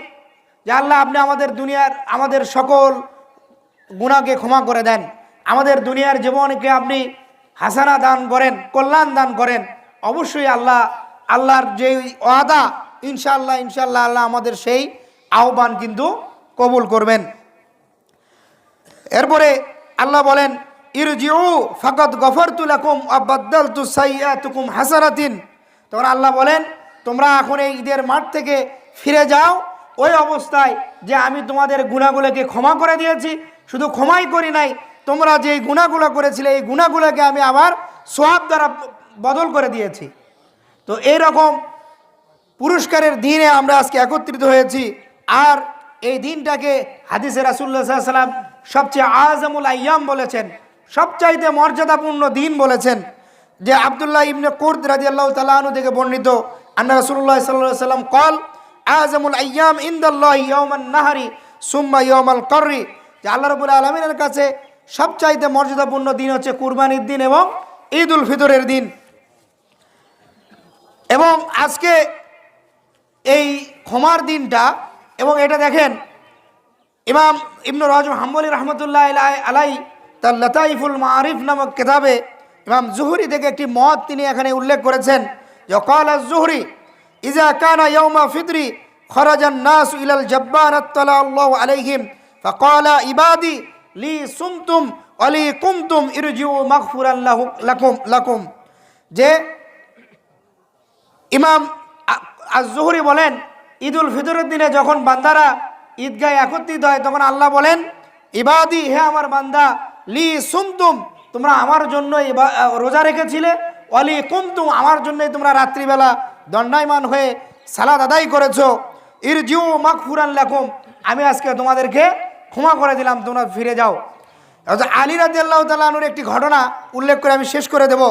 যে আল্লাহ আপনি আমাদের দুনিয়ার আমাদের সকল গুনাহকে ক্ষমা করে দেন, আমাদের দুনিয়ার জীবনকে আপনি হাসানা দান করেন, কল্যাণ দান করেন, অবশ্যই আল্লাহর যে ওয়াদা, ইনশাআল্লাহ ইনশাআল্লাহ আল্লাহ আমাদের সেই আহ্বান কিন্তু কবুল করবেন। এরপরে আল্লাহ বলেন, ইরজিউ ফাকাদ গফারতু লাকুম ওয়া বাদদালতু সাইয়্যাতুকুম হাসানাতিন, তখন আল্লাহ বলেন তোমরা এখন এই ঈদের মাঠ থেকে ফিরে যাও ওই অবস্থায় যে আমি তোমাদের গুনাহগুলোকে ক্ষমা করে দিয়েছি, শুধু ক্ষমাই করি নাই, তোমরা যে গুনাহগুলো করেছিলে এই গুনাহগুলোকে আমি আবার সওয়াব দ্বারা বদল করে দিয়েছি। তো এইরকম পুরস্কারের দিনে আমরা আজকে একত্রিত হয়েছি। আর এই দিনটাকে হাদিসে রাসূলুল্লাহ সাল্লাল্লাহু আলাইহি ওয়াসাল্লাম সবচেয়ে আযমুল আইয়াম বলেছেন, সবচাইতে মর্যাদাপূর্ণ দিন বলেছেন। যে আব্দুল্লাহ ইবনে কুরদ রাদিয়াল্লাহু তাআলা আনহু থেকে বর্ণিত, আন্না রাসূলুল্লাহ সাল্লাল্লাহু আলাইহি ওয়াসাল্লাম قال আযমুল আইয়াম ইনদাল্লাহি ইয়াউমান নাহরি সুম্মা ইয়াউমাল কররি, যে আল্লাহ রাব্বুল আলামিনের কাছে সবচাইতে মর্যাদাপূর্ণ দিন হচ্ছে কুরবানির দিন এবং ঈদুল ফিতরের দিন। এবং আজকে এই ক্ষমার দিনটা, এবং এটা দেখেন ইমাম ইবনে রাজব হাম্বলি রহমতুল্লাহ আলাই তার লতাইফুল মারিফ নামক কিতাবে ইমাম জুহরি থেকে একটি মত তিনি এখানে উল্লেখ করেছেন যে ক্বালা জুহরি ইযা কানা ইয়াউমা ফিতরি খরাজান নাস ইলাল জাব্বার আত্তালা আল্লাহু আলাইহিম ফাকালা ইবাদি লি সুমতুম ওয়া লি কুমতুম ইরজিউ মাগফুরান লাকুম, যে ইমাম আজ-জুহরি বলেন ঈদুল ফিতরের দিনে যখন বান্দারা ঈদগাহে একত্রিত হয় তখন আল্লাহ বলেন ইবাদি, হে আমার বান্দা, লি সুমতুম, তোমরা আমার জন্য রোজা রেখেছিলে, ওয়ালি কুমতুম, আমার জন্যই তোমরা রাত্রিবেলা দণ্ডায়মান হয়ে সালাত আদায় করেছো, ইরজিউ মাগফুরান লাকুম, আমি আজকে তোমাদেরকে ক্ষমা করে দিলাম, তোমরা ফিরে যাও। আলী রাদিয়াল্লাহু তাআলা আনহুর একটি ঘটনা উল্লেখ করে আমি শেষ করে দেব।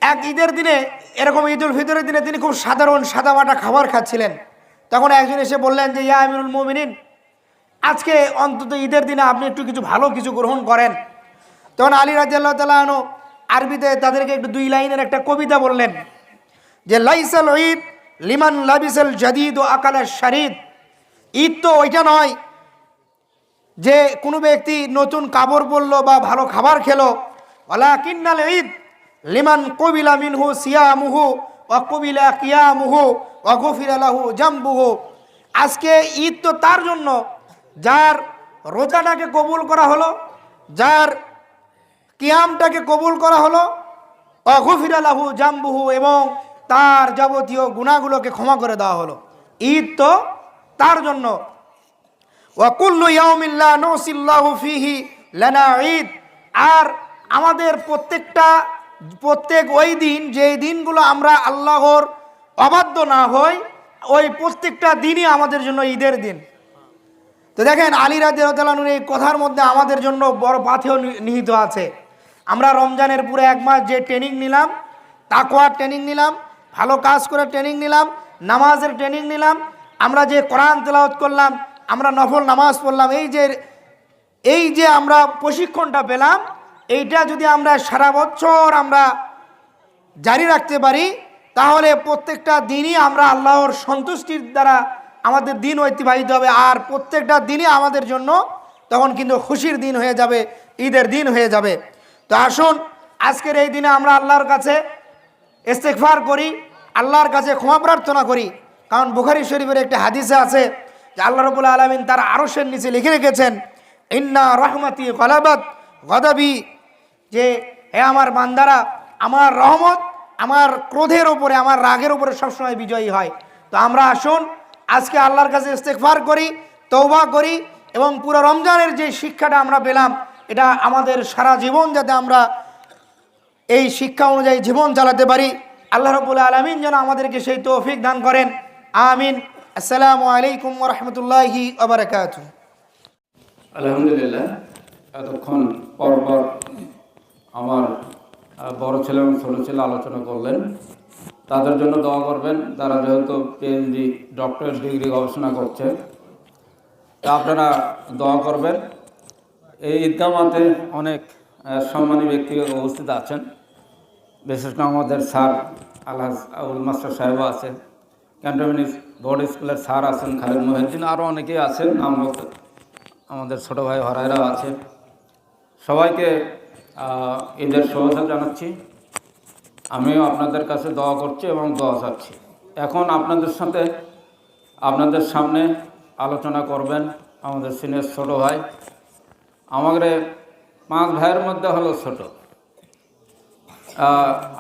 এক ঈদের দিনে, এরকম ঈদুল ফিতরের দিনে তিনি খুব সাধারণ সাদামাটা খাবার খাচ্ছিলেন। তখন একজন এসে বললেন যে ইয়া আমিরুল মুমিনিন, আজকে অন্তত ঈদের দিনে আপনি একটু কিছু ভালো কিছু গ্রহণ করেন। তখন আলী রাদিয়াল্লাহু তাআলা আনহু আরবিতে তাদেরকে একটু 2 লাইনের একটা কবিতা বললেন যে লাইসাল ঈদ লিমান লাবিসাল জাদিদ ও আকালাশ শারিদ, ঈদ তো ওইটা নয় যে কোনো ব্যক্তি নতুন কাপড় পরলো বা ভালো খাবার খেলো, ওয়ালাকিন্নাল ঈদ লিমান কবিলা মিনহু সিয়ামুহু ওয়া কবিলা কিয়ামুহু ওয়া গফিরা লাহু জামবুহু, আজকে ঈদ তো তার জন্য যার রোজাটাকে কবুল করা হলো, যার কিয়ামটাকে কবুল করা হলো, ওয়া গফিরা লাহু জামবুহু, এবং তার যাবতীয় গুনাহগুলোকে ক্ষমা করে দেওয়া হলো। ঈদ তো তার জন্য। ওয়া কুল্লু ইয়াউমিন লা নুসিল্লাহু ফীহি লানা ঈদ। আর আমাদের প্রত্যেক ওই দিন, যেই দিনগুলো আমরা আল্লাহর অবাধ্য না হই, ওই প্রত্যেকটা দিনই আমাদের জন্য ঈদের দিন। তো দেখেন, আলী রাদিয়াল্লাহু তাআলা আনহুর এই কথার মধ্যে আমাদের জন্য বড় পাথেয় নিহিত আছে। আমরা রমজানের পুরো এক মাস যে ট্রেনিং নিলাম, তাকওয়ার ট্রেনিং নিলাম, ভালো কাজ করে ট্রেনিং নিলাম, নামাজের ট্রেনিং নিলাম, আমরা যে কোরআন তেলাওয়াত করলাম, আমরা নফল নামাজ পড়লাম, এই যে আমরা প্রশিক্ষণটা পেলাম, এইটা যদি আমরা সারা বছর আমরা জারি রাখতে পারি, তাহলে প্রত্যেকটা দিনই আমরা আল্লাহর সন্তুষ্টির দ্বারা আমাদের দিন অতিবাহিত হবে। আর প্রত্যেকটা দিনই আমাদের জন্য তখন কিন্তু খুশির দিন হয়ে যাবে, ঈদের দিন হয়ে যাবে। তো আসুন আজকের এই দিনে আমরা আল্লাহর কাছে ইস্তেগফার করি, আল্লাহর কাছে ক্ষমা প্রার্থনা করি। কারণ বুখারী শরীফের একটা হাদিসে আছে যে আল্লাহ রাব্বুল আলামিন তার আরশের নিচে লিখে রেখেছেন, ইন্না রাহমাতি গালাবাত গাদাবি, যে হে আমার বান্দারা, আমার রহমত আমার ক্রোধের উপরে, আমার রাগের উপরে সবসময় বিজয়ী হয়। তো আমরা আসুন আজকে আল্লাহর কাছে ইস্তেগফার করি, তওবা করি, এবং পুরো রমজানের যে শিক্ষাটা আমরা পেলাম, এটা আমাদের সারা জীবন যাতে আমরা এই শিক্ষা অনুযায়ী জীবন চালাতে পারি। আল্লাহ রাব্বুল আলামিন যেন আমাদেরকে সেই তৌফিক দান করেন। আমিন। আসসালামু আলাইকুম ওয়া রাহমাতুল্লাহি ওয়া বারাকাতুহু। আলহামদুলিল্লাহ, এতক্ষণ পরপর আমার বড় ছেলে এবং ছোটো ছেলে আলোচনা করলেন। তাদের জন্য দোয়া করবেন, তারা যেহেতু পিএইচডি ডক্টরেট ডিগ্রি গবেষণা করছে, তা আপনারা দোয়া করবেন। এই ঈদগাহ মাঠে অনেক সম্মানী ব্যক্তি উপস্থিত আছেন, বিশেষ করে আমাদের স্যার আলহাজ আবুল মাস্টার সাহেব আছেন, ক্যান্টনমেন্ট বোর্ড স্কুলের স্যার আছেন খালিদ মহিউদ্দিন, আরও অনেকেই আছেন, আমাদের ছোটো ভাই হরাইরা আছে। সবাইকে ঈদের শুভেচ্ছা জানাচ্ছি। আমিও আপনাদের কাছে দোয়া করছি এবং দোয়া চাচ্ছি। এখন আপনাদের সামনে আলোচনা করবেন আমাদের সিনিয়র ছোটো ভাই। আমাদের 5 ভাইয়ের মধ্যে হলো ছোট।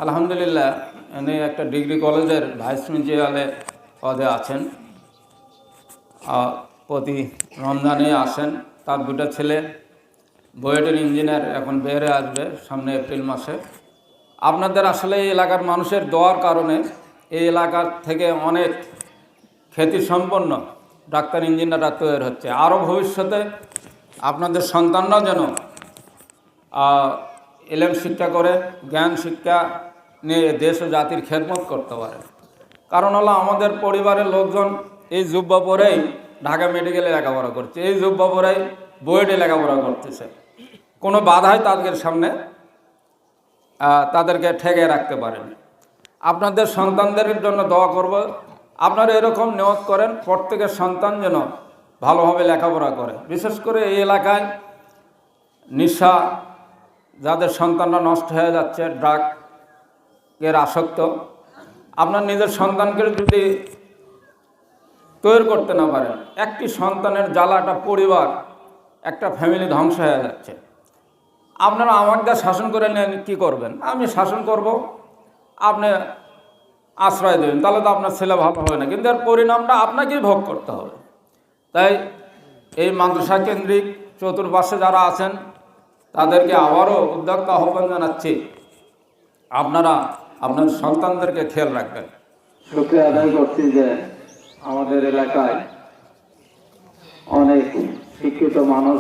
আলহামদুলিল্লাহ, উনি একটা ডিগ্রি কলেজের ভাইস প্রিন্সিপালে পদে আছেন, প্রতি রমজানে আসেন। তার 2টা ছেলে বুয়েটের ইঞ্জিনিয়ার, এখন বেরে আসবে সামনে এপ্রিল মাসে। আপনাদের আসলে এই এলাকার মানুষের দোয়ার কারণে এই এলাকার থেকে অনেক খ্যাতিসম্পন্ন ডাক্তার ইঞ্জিনিয়াররা তৈরি হচ্ছে। আরও ভবিষ্যতে আপনাদের সন্তানরা যেন এলেম শিক্ষা করে, জ্ঞান শিক্ষা নিয়ে দেশ ও জাতির খেদমত করতে পারে। কারণ হলো আমাদের পরিবারের লোকজন এই জুব্বা পরেই ঢাকা মেডিকেলে লেখাপড়া করছে, এই জুব্বা পরেই বুয়েটে লেখাপড়া করতেছে। কোনো বাধাই তাদের সামনে তাদেরকে ঠেকে রাখতে পারেন। আপনাদের সন্তানদের জন্য দোয়া করব। আপনারা এরকম নিয়ত করেন প্রত্যেকের সন্তান যেন ভালোভাবে লেখাপড়া করে। বিশেষ করে এই এলাকায় নেশা, যাদের সন্তানরা নষ্ট হয়ে যাচ্ছে, ড্রাগের আসক্ত, আপনার নিজের সন্তানকে যদি তৈরি করতে না পারেন, একটি সন্তানের জ্বালা একটা পরিবার, একটা ফ্যামিলি ধ্বংস হয়ে যাচ্ছে। আপনারা আমাকে শাসন করে নেন, কী করবেন? আমি শাসন করব, আপনি আশ্রয় দেবেন, তাহলে তো আপনার ছেলে ভালো হবে না, কিন্তু এর পরিণামটা আপনাকেই ভোগ করতে হবে। তাই এই মাদ্রাসা কেন্দ্রিক চতুর্পাশে যারা আছেন তাদেরকে আবারও উদ্যোক্তা আহ্বান জানাচ্ছি, আপনারা আপনার সন্তানদেরকে খেয়াল রাখবেন। শুকরিয়া আদায় করছি যে আমাদের এলাকায় অনেক শিক্ষিত মানুষ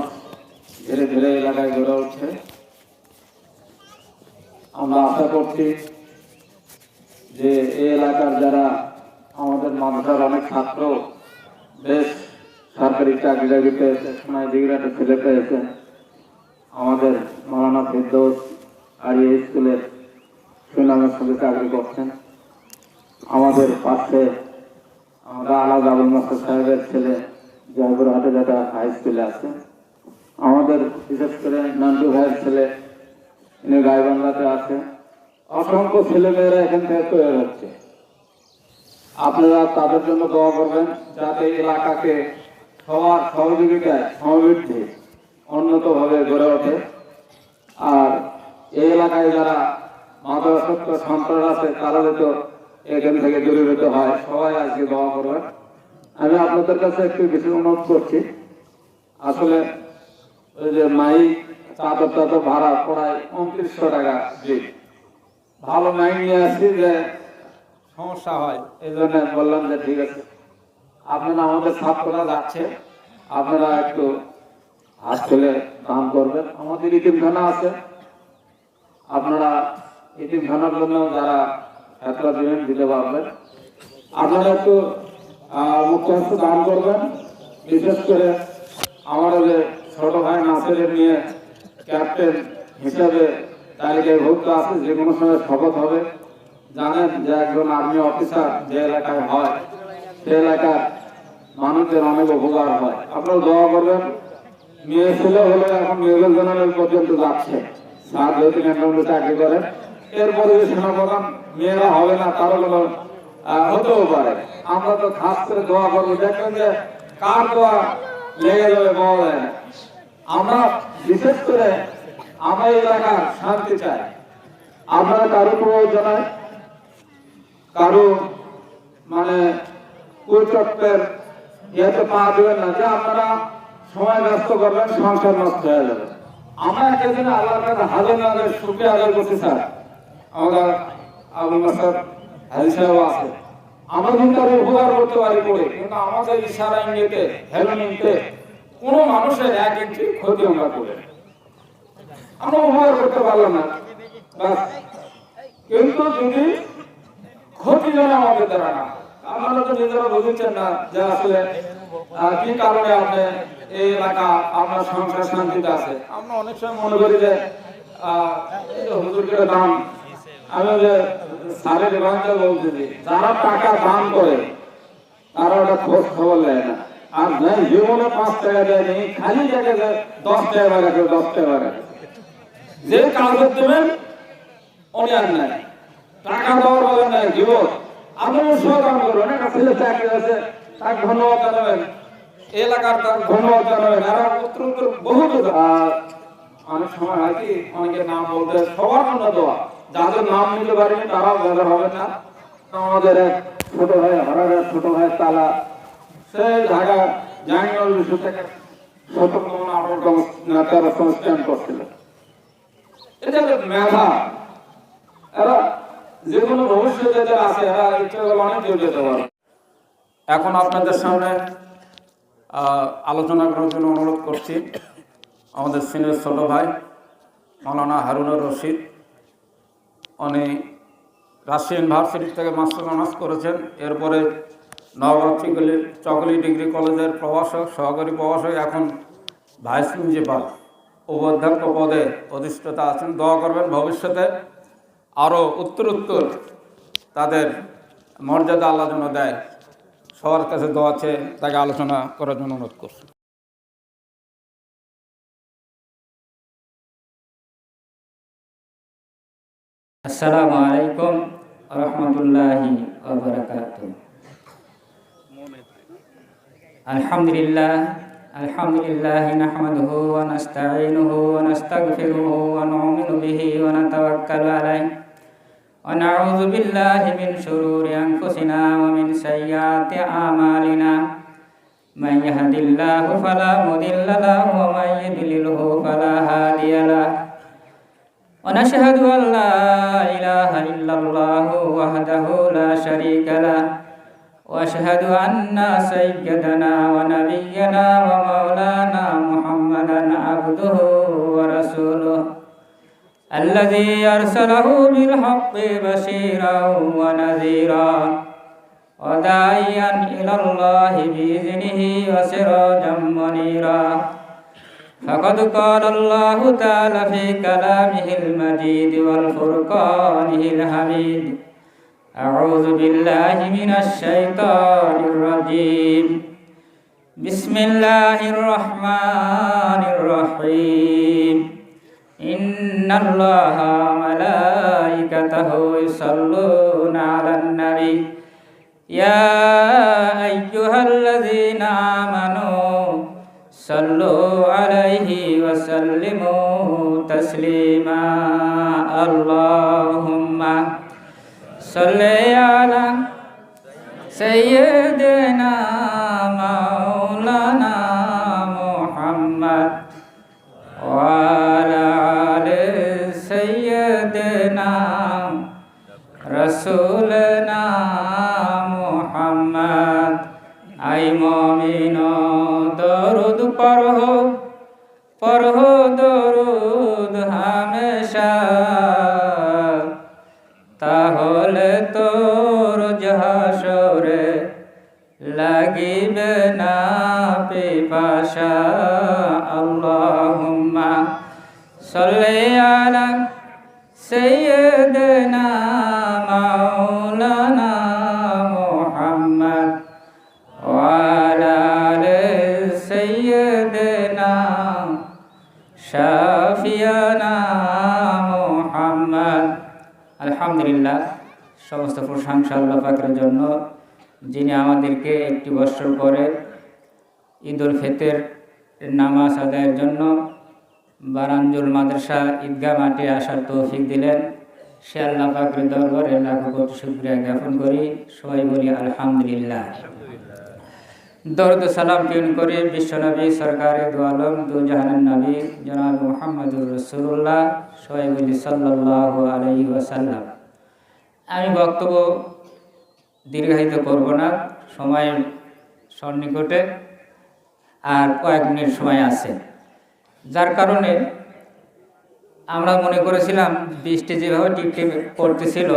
ধীরে ধীরে এলাকায় গড়ে উঠছে। আমরা আশা করছি যে এই এলাকার যারা আমাদের মাদ্রাসার অনেক ছাত্র বেশ সরকারি চাকরি টাকরি পেয়েছে, সময় ডিগ্রি একটা ছেলে পেয়েছে, আমাদের মাওলানা ফেরদৌস আরিয়া স্কুলের সুনামের সঙ্গে চাকরি করছেন। আমাদের পাশে আমরা আলাদ আবুল মাস্টার সাহেবের ছেলে জয়পুরহাটে যেটা হাই স্কুলে আছে। আমাদের বিশেষ করে নান্টু ভাইয়ের ছেলে ইনি গাইবান্ধাতে আছে। অসংখ্য ছেলেমেয়েরা এখান থেকে তৈরি হচ্ছে। আপনারা তাদের জন্য দোয়া করবেন যাতে এলাকাকে সবার সহযোগিতায় সমৃদ্ধি উন্নতভাবে গড়ে ওঠে। আর এই এলাকায় যারা মাদকাসক্ত সন্ত্রাস আছে তারা যাতে এখান থেকে দূরীভূত হয়, সবাই আজকে দোয়া করবেন। আমি আপনাদের কাছে একটু বিশেষ অনুরোধ করছি, আসলে ওই যে মাইক চাদরটা তো ভাড়া প্রায় 2900 টাকা দিই। ভালো মাইক নিয়ে আসছি যে সমস্যা হয়, এই জন্য বললাম যে ঠিক আছে আপনারা আমাদের ছাত্ররা যাচ্ছে, আপনারা একটু হাত তুলে দান করবেন। আমাদের ইতিমখানা আছে, আপনারা ইতিমখানার জন্য যারা ছাত্রা দিবেন দিতে পারবেন, আপনারা একটু মুখ্য দান করবেন। বিশেষ করে আমার যে ছোট ভাই নাসিরের নিয়ে ক্যাপ্টেন হিসাবে তালিকায় ভুক্ত আছে, যে কোনো সময় শপথ হবে। জানেন যে একজন আর্মি অফিসার যে এলাকায় হয় সে এলাকার মানুষের অনেক উপকার হয়। আপনারা দোয়া করবেন। মেয়ে ছেলে হলে এখন মেজর জেনারেল পর্যন্ত যাচ্ছে, স্যার যেহেতু ক্যান্টনমেন্টে চাকরি করেন। এরপরে যে সেনাপ্রধান মেয়েরা হবে না তারও কোনো হতেও পারে। আমরা তো খাস করে দোয়া করবো, দেখবেন যে কার দোয়া লেগে যাবে পাওয়া যায় না। আমরা বিশেষ করে আমার এলাকার শান্তি চাই। আপনারা কারো প্রয়োজনায় কারো মানে কুচক্রের ইয়েতে পা দেবেন না যে আপনারা সময় নষ্ট করবেন, সংসার নষ্ট হয়ে যাবে। আমরা একদিন আল্লাহর কাছে হাজার হাজার শুকরিয়া আদায় করতে চাই। আমাদের আবুল মাসাদ হাজি সাহেব আছে, আমরা কিন্তু তার উপকার করতে পারি করে, কিন্তু আমাদের ইশারা ইঙ্গিতে হেলমেটে কোনো মানুষের এক ইঞ্চি ক্ষতি আমরা করে আমরা উপকার করতে পারলাম না। কিন্তু যদি ক্ষতি যেন আমাদের দ্বারা না, আপনারা তো নিজেরা বুঝছেন না যে আসলে কি কারণে আপনি এই এলাকা আপনার সংসার শান্তিতে আছে। আমরা অনেক সময় মনে করি যে হুজুরকে দান, আমি যে সারের এভাবে বলতেছি, যারা টাকা দান করে তারা ওটা খোঁজ খবর নেয় না। আর যাই জীবনে 5 টাকা দেয়নি, খালি জায়গায় 10 টাকা রাখে, 10 টাকা রাখে। যে কাজ দেবেন উনি আর নাই, টাকা দেওয়ার বলেন নাই জীবন। আপনার সহকার করবেন, একটা ছেলে চাকরি আছে তাকে ধন্যবাদ জানাবেন, এলাকার তার ধন্যবাদ জানাবেন। আর উত্তর বহুত অনেক সময় হয় কি অনেকের নাম বলতে সবার জন্য দোয়া, যাদের নাম নিতে পারেনি তারাও বেজার হবে না। আমাদের এক ছোট ভাই হরারের ছোট ভাই তালা, সে ঢাকা জাহাঙ্গীরনগর বিশ্ববিদ্যালয় থেকে 17 সংস্থান করছিল। এটা মেধা, এরা যে কোনো ভবিষ্যতে যারা আছে এরা ইচ্ছা করলে অনেক দূর যেতে পারে। এখন আপনাদের সামনে আলোচনা করার জন্য অনুরোধ করছি আমাদের সিনিয়র ছোট ভাই মাওলানা হারুনুর রশিদ। উনি রাজশাহী ইউনিভার্সিটি থেকে মাস্টার অনার্স করেছেন, এরপরে নওগাঁ চকলি ডিগ্রি কলেজের প্রভাষক, সহকারী প্রভাষক, এখন ভাইস প্রিন্সিপাল উপাধ্যক্ষ পদে অধিষ্ঠিত আছেন। দোয়া করবেন ভবিষ্যতে আরও উত্তরোত্তর তাদের মর্যাদা আল্লাহ যেন দেয়। সবার কাছে দোয়া আছে, তাকে আলোচনা করার জন্য অনুরোধ করছি। আসসালামু আলাইকুম ওয়া রাহমাতুল্লাহি ওয়া বারাকাতুহু। আলহামদুলিল্লাহ নাহমাদুহু ওয়া নাস্তাঈনুহু ওয়া নাস্তাগফিরুহু ওয়া নু'মিনু বিহি ওয়া নাতাওয়াক্কালু আলাইহি ওয়া নাউযু বিল্লাহি মিন শুরুরি আনফুসিনা ওয়া মিন সাইয়্যাতি আমালিনা। মান ইয়াহদিল্লাহু ফালা মুদিল্লা লাহু ওয়া মান ইউদ্লিলহু ফালা হাদিয়া লাহু। ونشهد أن لا إله إلا الله وحده لا شريك له وأشهد أن سيدنا ونبينا ومولانا محمدا عبده ورسوله الذي أرسله بالحق بشيرا ونذيرا وداعيا إلى الله بإذنه وسراجا منيرا. فقد قال الله تعالى في كلامه المجيد والفرقانه الحميد: أعوذ بالله من الشيطان الرجيم. بسم الله الرحمن الرحيم. إن الله وملائكته يصلون على النبي يا أيها الذين آمنوا صلوا عليه وسلموا تسليما. اللهم صل على سيدنا مولانا محمد নাম রসুল নাম মুহাম্মদ। আই মুমিন দরুদ পড়হ দরুদ হামেশা, তাহলে তোর হাসরে লাগিবে না পিপাসা। আল্লাহুম্মা সাল্লি আলা সাইয়্যিদিনা মাওলানা মুহাম্মদ ওয়া আলা আলি সাইয়্যিদিনা শাফিয়ানা মুহাম্মদ। আলহামদুলিল্লাহ, সমস্ত প্রশংসা আল্লাহ পাকের জন্য, যিনি আমাদেরকে একটি বছর পরে ঈদুল ফিতর নামাজ আদায়ের জন্য বারাঞ্জুল মাদ্রাসা ঈদগাহ মাঠে আসার তৌফিক দিলেন। সে আল্লাহ পাকের দরবারে লাখো কোটি শুকরিয়া জ্ঞাপন করি। সবাই বলি আলহামদুলিল্লাহ। দরুদ সালাম প্রেরণ করে বিশ্বনবী সরকারে দু আলম দু জাহানের নবী জনাব মুহাম্মদুর রাসূলুল্লাহ, সবাই বলি সাল্লাল্লাহু আলাইহি ওয়াসাল্লাম। আমি বক্তব্য দীর্ঘায়িত করব না, সময়ের সন্নিকটে আর কয়েক মিনিট সময় আছে, যার কারণে আমরা মনে করেছিলাম বৃষ্টি যেভাবে টিপটিপ পড়তেছিল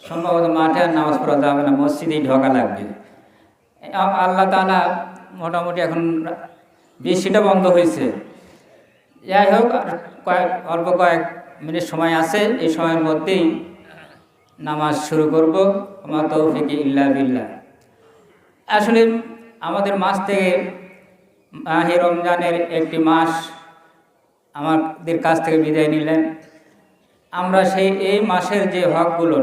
সম্ভবত মাঠে আর নামাজ পড়া যাবে না, মসজিদেই ঢোকা লাগবে। আল্লাহ তাআলা মোটামুটি এখন বৃষ্টিটা বন্ধ হয়েছে। যাই হোক, অল্প কয়েক মিনিট সময় আছে, এই সময়ের মধ্যেই নামাজ শুরু করব। আমা তৌফিক ইল্লা বিল্লাহ। আসলে আমাদের মাস থেকে মাহে রমজানের একটি মাস আমাদের কাছ থেকে বিদায় নিলেন। আমরা এই মাসের যে হকগুলো,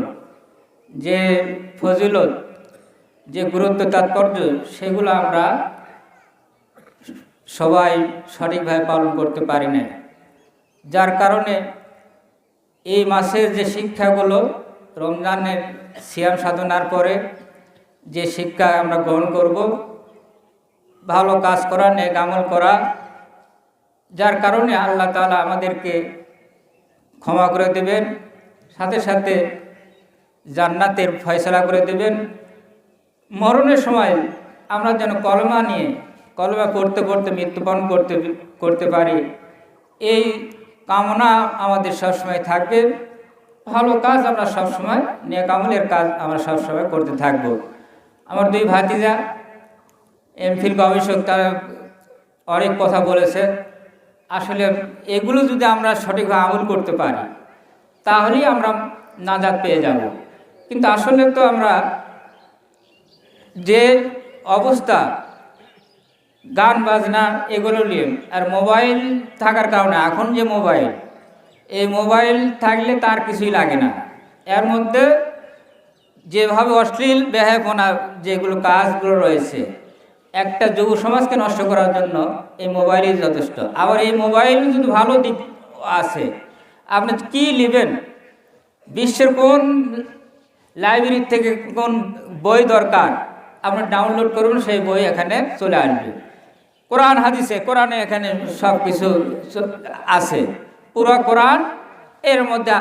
যে ফজিলত, যে গুরুত্ব তাৎপর্য, সেগুলো আমরা সবাই সঠিকভাবে পালন করতে পারি না, যার কারণে এই মাসের যে শিক্ষাগুলো, রমজানের সিয়াম সাধনার পরে যে শিক্ষা আমরা গ্রহণ করব, ভালো কাজ করা, নেক আমল করা, যার কারণে আল্লাহ তাআলা আমাদেরকে ক্ষমা করে দেবেন, সাথে সাথে জান্নাতের ফয়সালা করে দেবেন। মরণের সময় আমরা যেন কলমা নিয়ে কলমা পড়তে পড়তে মৃত্যুবরণ করতে পারি, এই কামনা আমাদের সবসময় থাকবে। ভালো কাজ আমরা সবসময়, নেক আমলের কাজ আমরা সবসময় করতে থাকব। আমার দুই ভাতিজা এমফিল গবেষক, তারা অনেক কথা বলেছে। আসলে এগুলো যদি আমরা সঠিকভাবে আমল করতে পারি তাহলেই আমরা নাজাত পেয়ে যাব। কিন্তু আসলে তো আমরা যে অবস্থা, গান বাজনা এগুলো নিয়ে আর মোবাইল থাকার কারণে, এখন যে মোবাইল, এই মোবাইল থাকলে তার কিছুই লাগে না। এর মধ্যে যেভাবে অশ্লীল বেহায়াপনা যেগুলো কাজগুলো রয়েছে, একটা যুব সমাজকে নষ্ট করার জন্য এই মোবাইলই যথেষ্ট। আবার এই মোবাইল যদি ভালো দিক আছে, আপনি কি নেবেন, বিশ্বের কোন লাইব্রেরি থেকে কোন বই দরকার আপনি ডাউনলোড করবেন, সেই বই এখানে চলে আসবে। কোরআন হাদিসে, কোরআনে এখানে সব কিছু আছে, পুরো কোরআন এর মধ্যে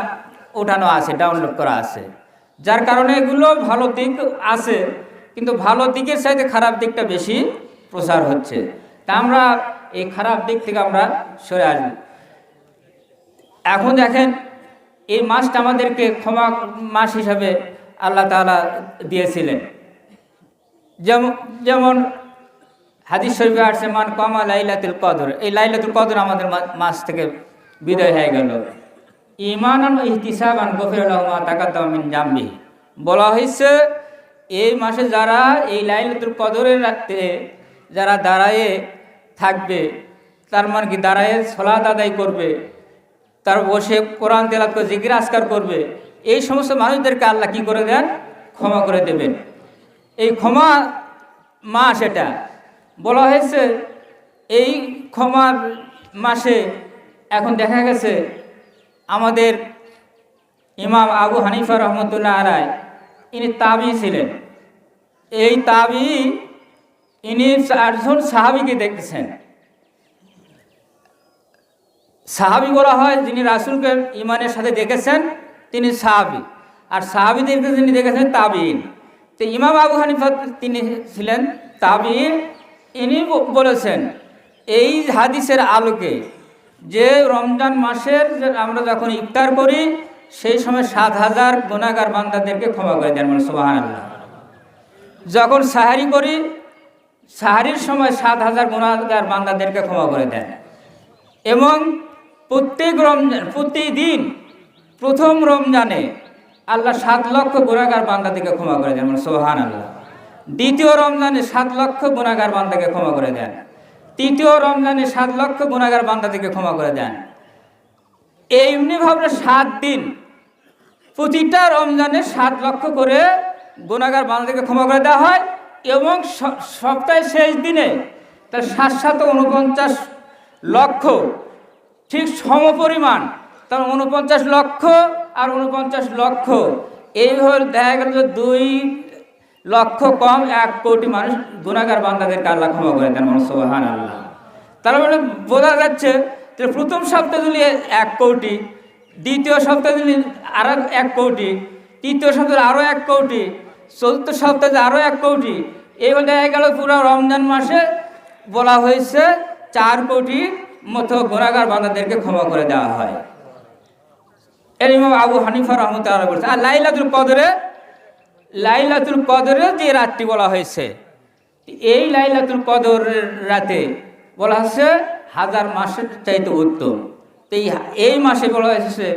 ওঠানো আছে, ডাউনলোড করা আছে। যার কারণে এগুলো ভালো দিক আছে, কিন্তু ভালো দিকের চাইতে খারাপ দিকটা বেশি প্রচার হচ্ছে। তা আমরা এই খারাপ দিক থেকে আমরা সরে আসব। এখন দেখেন, এই মাসটা আমাদেরকে ক্ষমা মাস হিসাবে আল্লাহ তাআলা দিয়েছিলেন। যেমন হাদিস শরীফে আসছে, মান কামা লাইলাতুল কদর, এই লাইলাতুল কদর আমাদের মাস থেকে বিদায় হয়ে গেল। ঈমানান ওয়া ইহতিসাবান গফিরা লাহু মা তাকাদ্দামা মিন জামবিহি, বলা হয়েছে এই মাসে যারা এই লাইলাতুল কদরের রাতে যারা দাঁড়ায়ে থাকবে, তার মানে কি দাঁড়ায়ে সালাত আদায় করবে, তার বসে কোরআন তেলাওয়াত করে জিকির আজকার করবে, এই সমস্ত মানুষদেরকে আল্লাহ কি করে দেন, ক্ষমা করে দেবেন। এই ক্ষমা মাস, এটা বলা হয়েছে। এই ক্ষমার মাসে এখন দেখা গেছে আমাদের ইমাম আবু হানিফা রহমতুল্লাহ আলাইহি, ইনি তাবি ছিলেন। এই তাবি, ইনি 4 জন সাহাবীকে দেখেছেন। সাহাবী বলা হয় যিনি রাসূলকে ঈমানের সাথে দেখেছেন তিনি সাহাবী, আর সাহাবীদেরকে যিনি দেখেছেন তাবিঈন। তো ইমাম আবু হানিফা তিনি ছিলেন তাবিঈন। ইনি বলেছেন এই হাদিসের আলোকে যে রমজান মাসের আমরা যখন ইফতার করি সেই সময় 7,000 গুনাহগার বান্দাদেরকে ক্ষমা করে দেন, মানে সুবহানাল্লাহ। যখন সাহারি করি সাহারির সময় 7,000 গুনাহগার বান্দাদেরকে ক্ষমা করে দেন। এবং প্রত্যেক রমজান প্রতিদিন প্রথম রমজানে আল্লাহ 7 লক্ষ গুনাহগার বান্দাদেরকে ক্ষমা করে দেন, মানে সুবহানাল্লাহ। দ্বিতীয় রমজানে 7 লক্ষ গুনাহগার বান্দাকে ক্ষমা করে দেন। তৃতীয় রমজানে 7 লক্ষ গুনাহগার বান্দাদেরকে ক্ষমা করে দেন। এমনিভাবে 7 দিন প্রতিটা রমজানে 7 লক্ষ করে গুনাহগার বান্দাদেরকে ক্ষমা করে দেওয়া হয়। এবং সপ্তাহের শেষ দিনে তার 749 লক্ষ ঠিক সমপরিমাণ, তার 49 লক্ষ আর 49 লক্ষ, এইভাবে দেখা গেল যে 2 লক্ষ কম 1 কোটি মানুষ গুনাহগার বান্দাদেরকে আল্লাহ ক্ষমা করে দেন, সুবহানাল্লাহ। তার মানে বোঝা যাচ্ছে যে প্রথম সপ্তাহে দিলে 1 কোটি, দ্বিতীয় সপ্তাহে দিলে আরও 1 কোটি, তৃতীয় সপ্তাহে আরও 1 কোটি, চতুর্থ সপ্তাহে আরও 1 কোটি। এইভাবে দেখা গেল পুরো রমজান মাসে বলা হয়েছে 4 কোটি মতো গুনাহগার বান্দাদেরকে ক্ষমা করে দেওয়া হয়। এর ইমাম আবু হানিফা রাহমাতুল্লাহ বলছে। আর লাইলাতুল কদরে যে রাতটি বলা হয়েছে, এই লাইলাতুল কদরের রাতে বলা হচ্ছে 1000 মাসের চাইতে উত্তম। তো এই মাসে বলা হয়েছে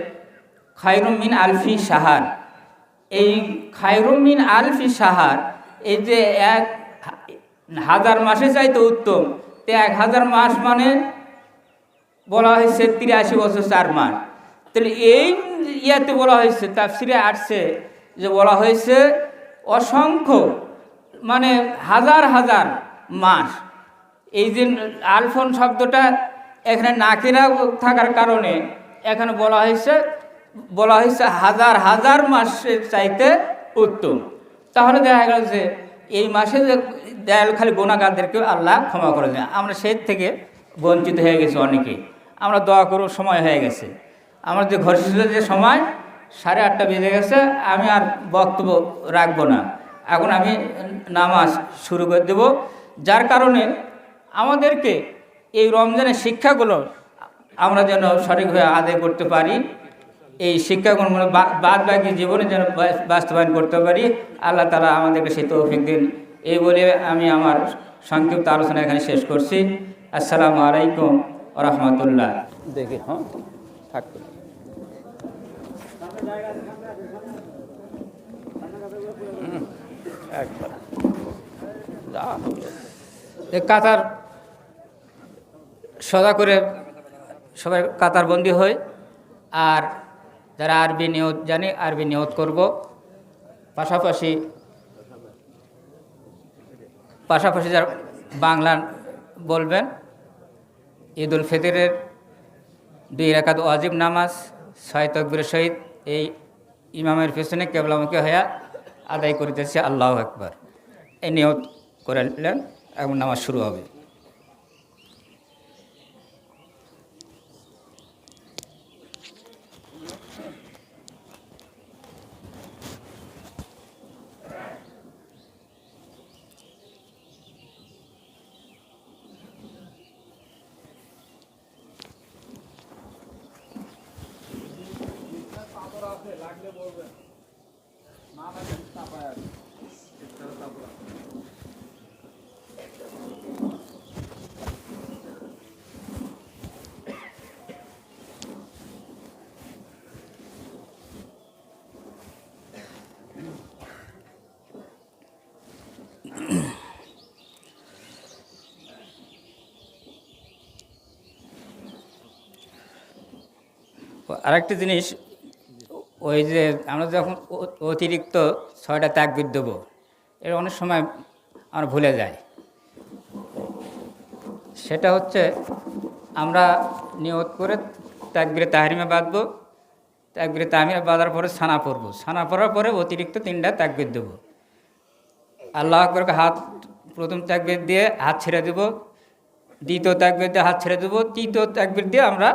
খায়রুম মিন আলফি শাহর। এই খায়রুম মিন আলফি শাহর, এই যে 1000 মাসের চাইতে উত্তম, তো 1000 মাস মানে বলা হয়েছে 83 বছর 4 মাস। তাহলে এই ইয়াতে বলা হয়েছে, তাফসিরে আসছে যে বলা হয়েছে অসংখ্য মানে হাজার হাজার মাস। এই যে আলফন শব্দটা এখানে নাকিরা থাকার কারণে এখানে বলা হয়েছে হাজার হাজার মাসের চাইতে উত্তম। তাহলে দেখা গেল যে এই মাসে যে দয়ালু খালি গুনাহগারদেরকে আল্লাহ ক্ষমা করে দেন। আমরা সেই থেকে বঞ্চিত হয়ে গেছি অনেকেই। আমরা দোয়া করব, সময় হয়ে গেছে। আমার যে ঘোষিত যে সময় 8:30 বেজে গেছে, আমি আর বক্তব্য রাখবো না। এখন আমি নামাজ শুরু করে দেব। যার কারণে আমাদেরকে এই রমজানের শিক্ষাগুলো আমরা যেন সঠিকভাবে আদায় করতে পারি, এই শিক্ষাগুলো বাদ বাকি জীবনে যেন বাস্তবায়ন করতে পারি, আল্লাহ তাআলা আমাদেরকে সেই তৌফিক দিন। এই বলে আমি আমার সংক্ষিপ্ত আলোচনা এখানে শেষ করছি। আসসালামু আলাইকুম ওয়া রাহমাতুল্লাহ। দেখি হ্যাঁ থাকবে কাতার সদা করে সবাই কাতারবন্দি হই। আর যারা আরবি নিয়ত জানি আরবি নিয়ত করব, পাশাপাশি যারা বাংলা বলবেন। ঈদুল ফিতরের 2 রাকাত ওয়াজিব নামাজ 6 তাকবীরের সহিত এই ইমামের পেছনে কিবলামুখী হয়ে আদায় করিতেছে আল্লাহু আকবার। এই নিয়ত করলেন, এখন নামাজ শুরু হবে। আরেকটি জিনিস, ওই যে আমরা যখন অতিরিক্ত 6টা তাকবীর দেব, এর অনেক সময় আমরা ভুলে যাই। সেটা হচ্ছে আমরা নিয়ত করে তাকবীরে তাহরিমে বাঁধবো, তাকবীরে তাহরিমে বাঁধার পরে সানা পড়বো, সানা পড়ার পরে অতিরিক্ত 3টা তাকবীর দেব। আল্লাহু আকবার হাত প্রথম তাকবীর দিয়ে হাত ছেড়ে দেব, দ্বিতীয় তাকবীর দিয়ে হাত ছেড়ে দেব, তৃতীয় তাকবীর দিয়ে আমরা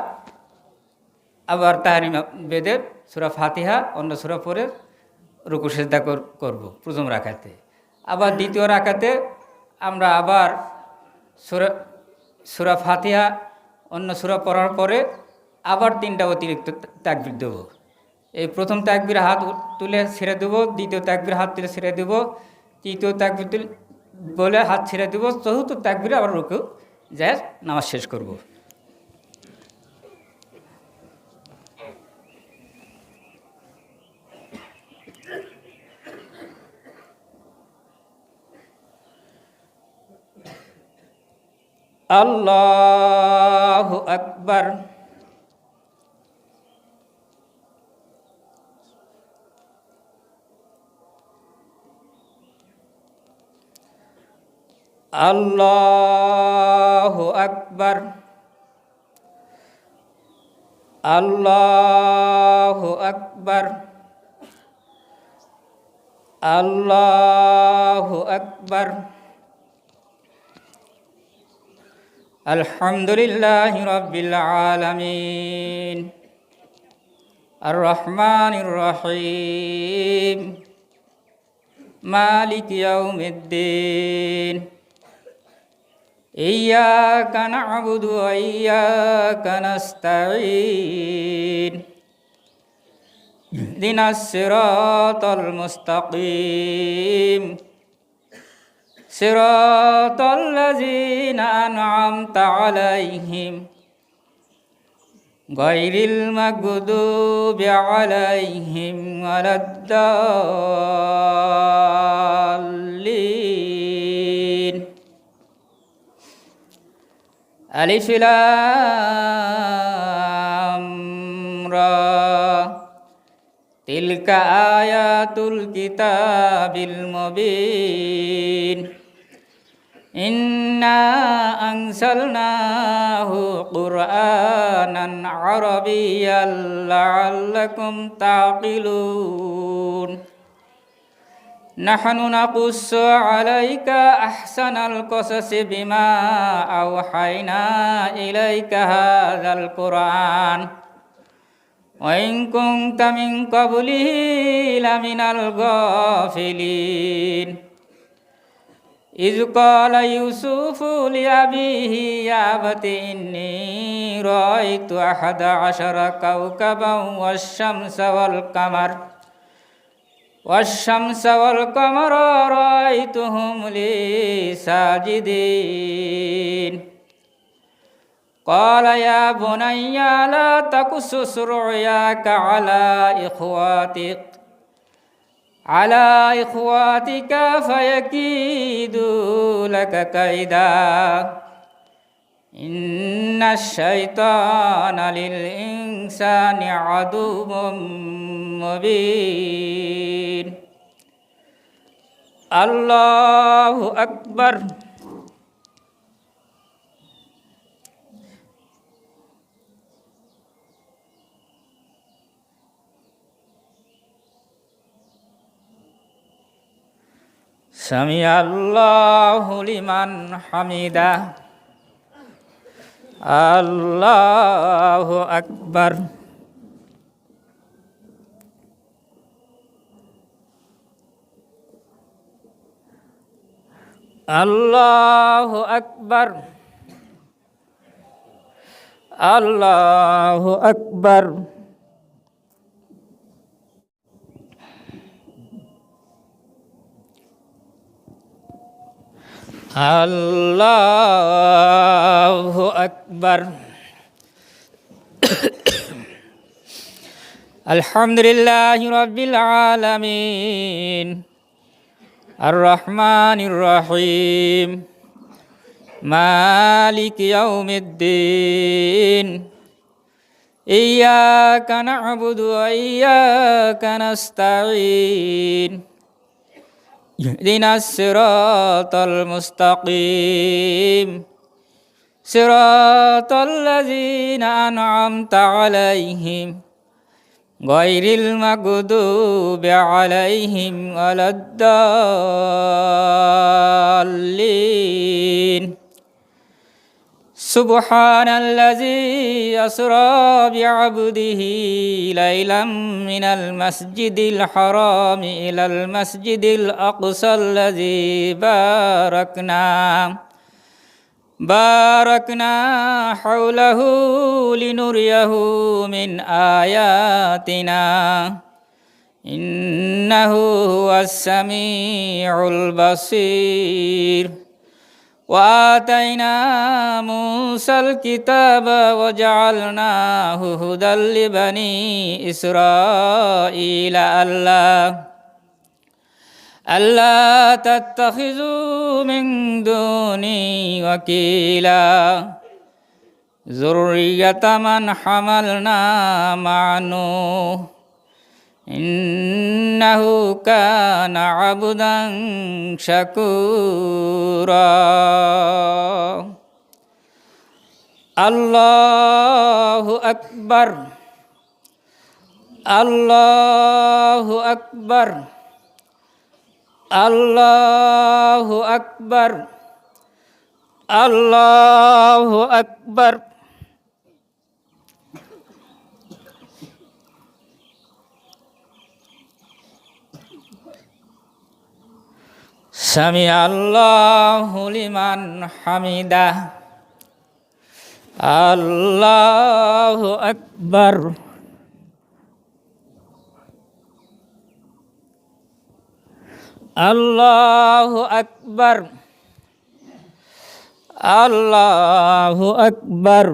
আবার তাহরিমা বেঁধে সূরা ফাতিহা অন্য সূরা পড়ে রুকু সিজদা করব প্রথম রাকাতে। আবার দ্বিতীয় রাকাতে আমরা আবার সূরা ফাতিহা অন্য সূরা পড়ার পরে আবার 3টা অতিরিক্ত তাকবীর দেব। এই প্রথম তাকবীরে হাত তুলে ছেড়ে দেব, দ্বিতীয় তাকবীরে হাত তুলে ছেড়ে দেব, তৃতীয় তাকবীর বলে হাত ছেড়ে দেব, চতুর্থ তাকবীরে আবার রুকু যায় নামাজ শেষ করব। আল্লাহু আকবার। আল্লাহু আকবার। আল্লাহু আকবার। আল্লাহু আকবার। আলহামদুলিল্লাহি রাব্বিল আলামিন আর রহমানির রহিম মালিক ইয়াউমিদ্দিন ইয়্যাকা না'বুদু ওয়া ইয়্যাকা নাস্তাঈন ইহদিনাস সিরাতাল মুস্তাকিম সিরাতাল লাযীনা আন'আমতা আলাইহিম গায়রিল মাগদুবি আলাইহিম ওয়ালাদ-দাল্লিন। আলিফ লাম রা তিলকা আয়াতুল কিতাবিল মুবিন ইন্না আনসালনাহু কুরআনান আরাবিয়্যান লাআল্লাকুম তাকিলুন। নাহনু নাকুসসু আলাইকা আহসানাল কসাসি বিমা আওহাইনা ইলাইকা হাযাল কুরআন ওয়া ইন কুনতা মিন ক্বাবলিহি লামিনাল গাফিলিন। ইয ক্বালা ইউসুফু লিআবিহি ইয়া আবাতি ইন্নী রাআইতু আহাদা আশারা কাওকাবান والشمس والقمر رأيتهم لي ساجدين. قال يا بني لا تقصص رؤياك على إخواتك فيكيدوا لك كيدا إن الشيطان للإنسان عدو মুবিন। আল্লাহু আকবার। সামি আল্লাহু লিমান হামিদা। আল্লাহু আকবার। আল্লাহু আকবার। আল্লাহু আকবার। আল্লাহু আকবার। আলহামদুলিল্লাহি রাব্বিল আলামিন আর রহমানির রহিম মালিক ইয়াউমিদ্দিন ইয়্যাকা না'বুদু ওয়া ইয়্যাকা নাস্তাঈন ইহদিনাস সিরাতাল মুস্তাকিম সিরাতাল লাযীনা আন'আমতা আলাইহিম গায়রিল মাগদুবি আলাইহিম ওয়ালাদ-দাল্লিন। سبحان الذي أسرى بعبده ليلا من المسجد الحرام إلى المسجد الأقصى الذي باركنا حوله لنريه من آياتنا إنه هو السميع البصير وآتينا موسى الكتاب وجعلناه هدى لبني إسرائيل ألا تتخذوا من دوني وكيلا ذرية من حملنا مع نوح إنه كان عبدا شكورا الله أكبر الله أكبر الله أكبر الله أكبر سمع الله لمن حمده الله أكبر الله أكبر الله أكبر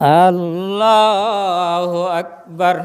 الله أكبر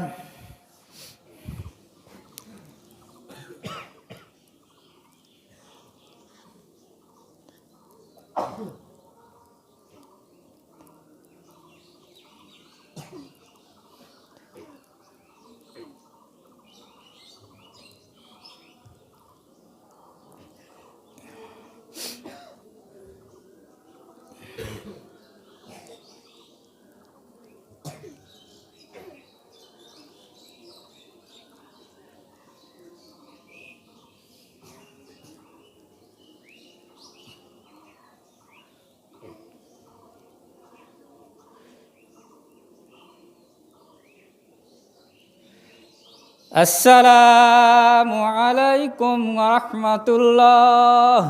السلام عليكم ورحمة الله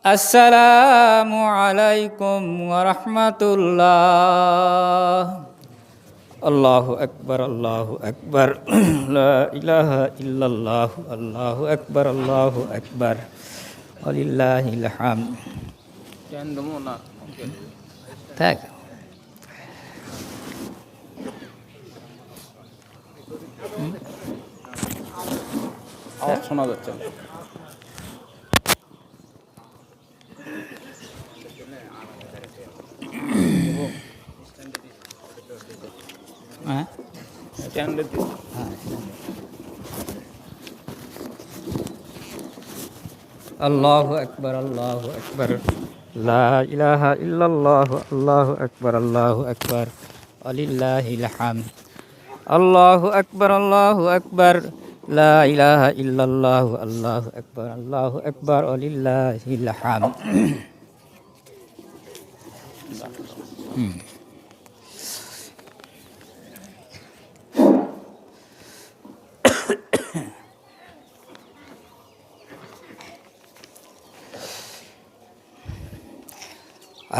السلام عليكم ورحمة الله الله أكبر الله أكبر لا إله إلا الله الله أكبر الله أكبر ولله الحمد tak আওয়াজ শোনা যাচ্ছে না। স্ট্যান্ডে দিন। আল্লাহু আকবার আল্লাহু আকবার লা ইলাহা ইল্লাল্লাহু আল্লাহু আকবার ওয়ালিল্লাহিল হামদ আল্লাহু আকবার লা ইলাহা ইল্লাল্লাহু আল্লাহু আকবার ওয়ালিল্লাহিল হামদ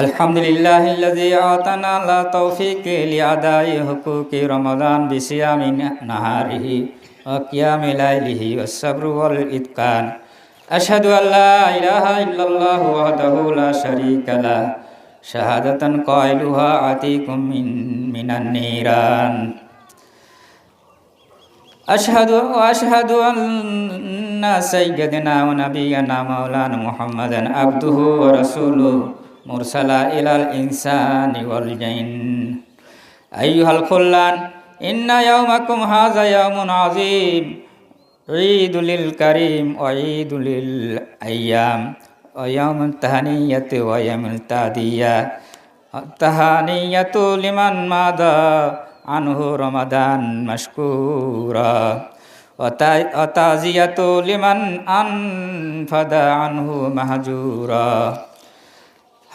الحمد لله الذي أعطانا لا توفيق لأداء حقوق رمضان بصيام نهاره وقيام ليله والصبر والإتقان أشهد أن لا إله إلا الله وحده لا شريك له شهادة قائلها عتيق من النيران أشهد أن سيدنا ونبينا مولانا محمدا عبده ورسوله مرسلا إلى الإنسان والجن أيها الخلان إن يومكم هذا يوم عظيم عيد للكريم وعيد للأيام ويوم التهنية ويوم التعدية التهانية لمن مضى عنه رمضان مشكورا وتعزية لمن أنفذ عنه مهجورا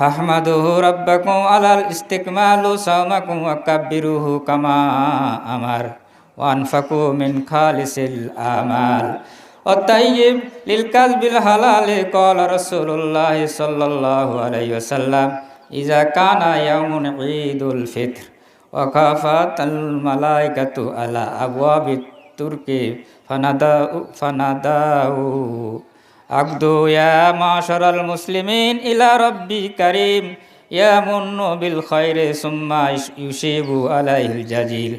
أحمده ربكم على الاستكمال صومكم وكبروه كما أمر وأنفقوا من خالص الأعمال والطيب للكسب الحلال قال رسول الله صلى الله عليه وسلم إذا كان يوم عيد الفطر وكافت الملائكة على أبواب الترك فنادوا عبدوا يا معشر المسلمين إلى ربي كريم يمن بالخير ثم يشيب عليه الجزيل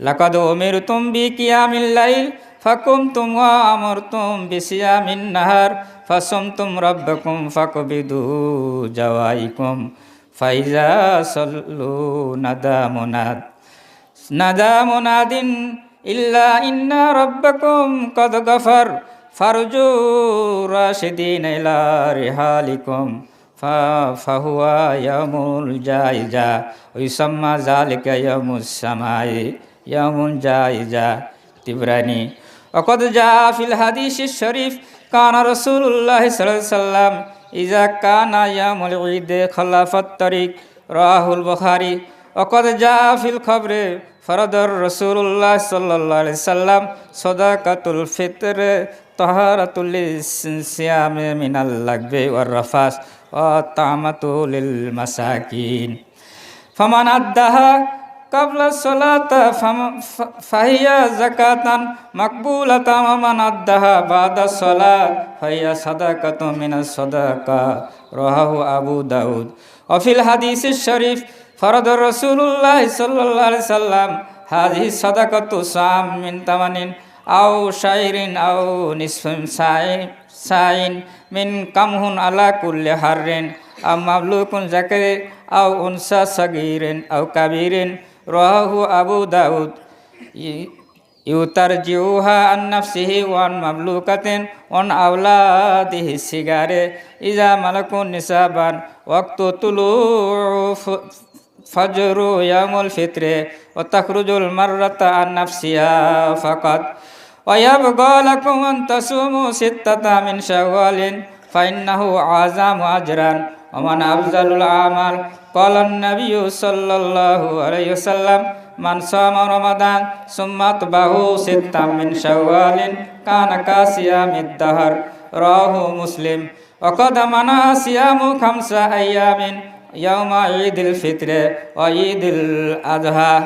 لقد أمرتم بقيام الليل فقمتم وأمرتم بصيام النهار فصمتم ربكم فاقبضوا جوائكم فإذا صلوا ندى مناد إلا إن ربكم قد غفر فارجوا راشدين إلى رحالكم فهو يوم الجائزة ويسمى ذلك يوم السماء يوم جائزة تبراني وقد جاء في الحديث الشريف كان رسول الله صلى الله عليه وسلم إذا كان يوم العيد خلف الطريق رواه البخاري وقد جاء في الخبر فرض رسول الله صلى الله عليه وسلم صدقة الفطر طهارة للصيام من اللغو والرفث والطعمة للمساكين فمن أداها قبل الصلاة فهي زكاة مقبولة ومن أداها بعد الصلاة فهي صدقة من الصدقة رواه أبو داود وفي الحديث الشريف فرض رسول الله صلى الله عليه وسلم هذه الصدقة صام من ثمن أو شعير أو نصف ساعٍ من قمح على كل حر أو مملوك ذكر أو أنثى صغير أو كبير رواه أبو داود يترجعها عن نفسه وعن مملوكة وعن أولاده الصغار إذا ملكوا نسابا وقت طلوع فجر يوم الفطر وتخرج المرة عن نفسها فقط ويبقى لكم أن تصوموا 6 من شوال فإنه أعظم أجرا ومن أفضل الأعمال قال النبي صلى الله عليه وسلم من صام رمضان ثم أتبعه 6 من شوال كان كصيام الدهر رواه مسلم وقد منع صيام 5 أيام يوم عيد الفطر وعيد الأضحى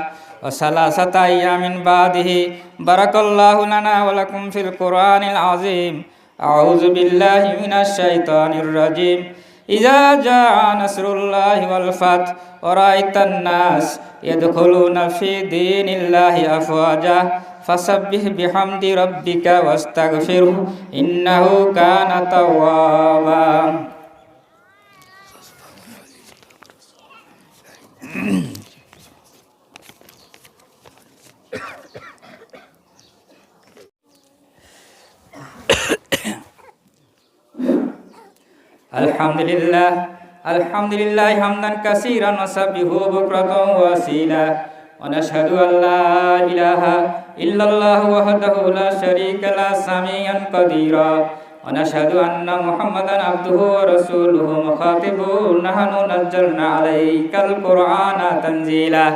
و3 أيام بعده بارك الله لنا ولكم في القرآن العظيم أعوذ بالله من الشيطان الرجيم إذا جاء نصر الله والفتح ورأيت الناس يدخلون في دين الله أفواجا فسبح بحمد ربك واستغفره إنه كان توابا الحمد لله حمدا كثيرا وسبحه بكرة وأصيلا ونشهد أن لا إله إلا الله وحده لا شريك له سميعا قديرا ونشهد أن محمدا عبده ورسوله مخاطبه نحن نزلنا عليك القرآن تنزيلا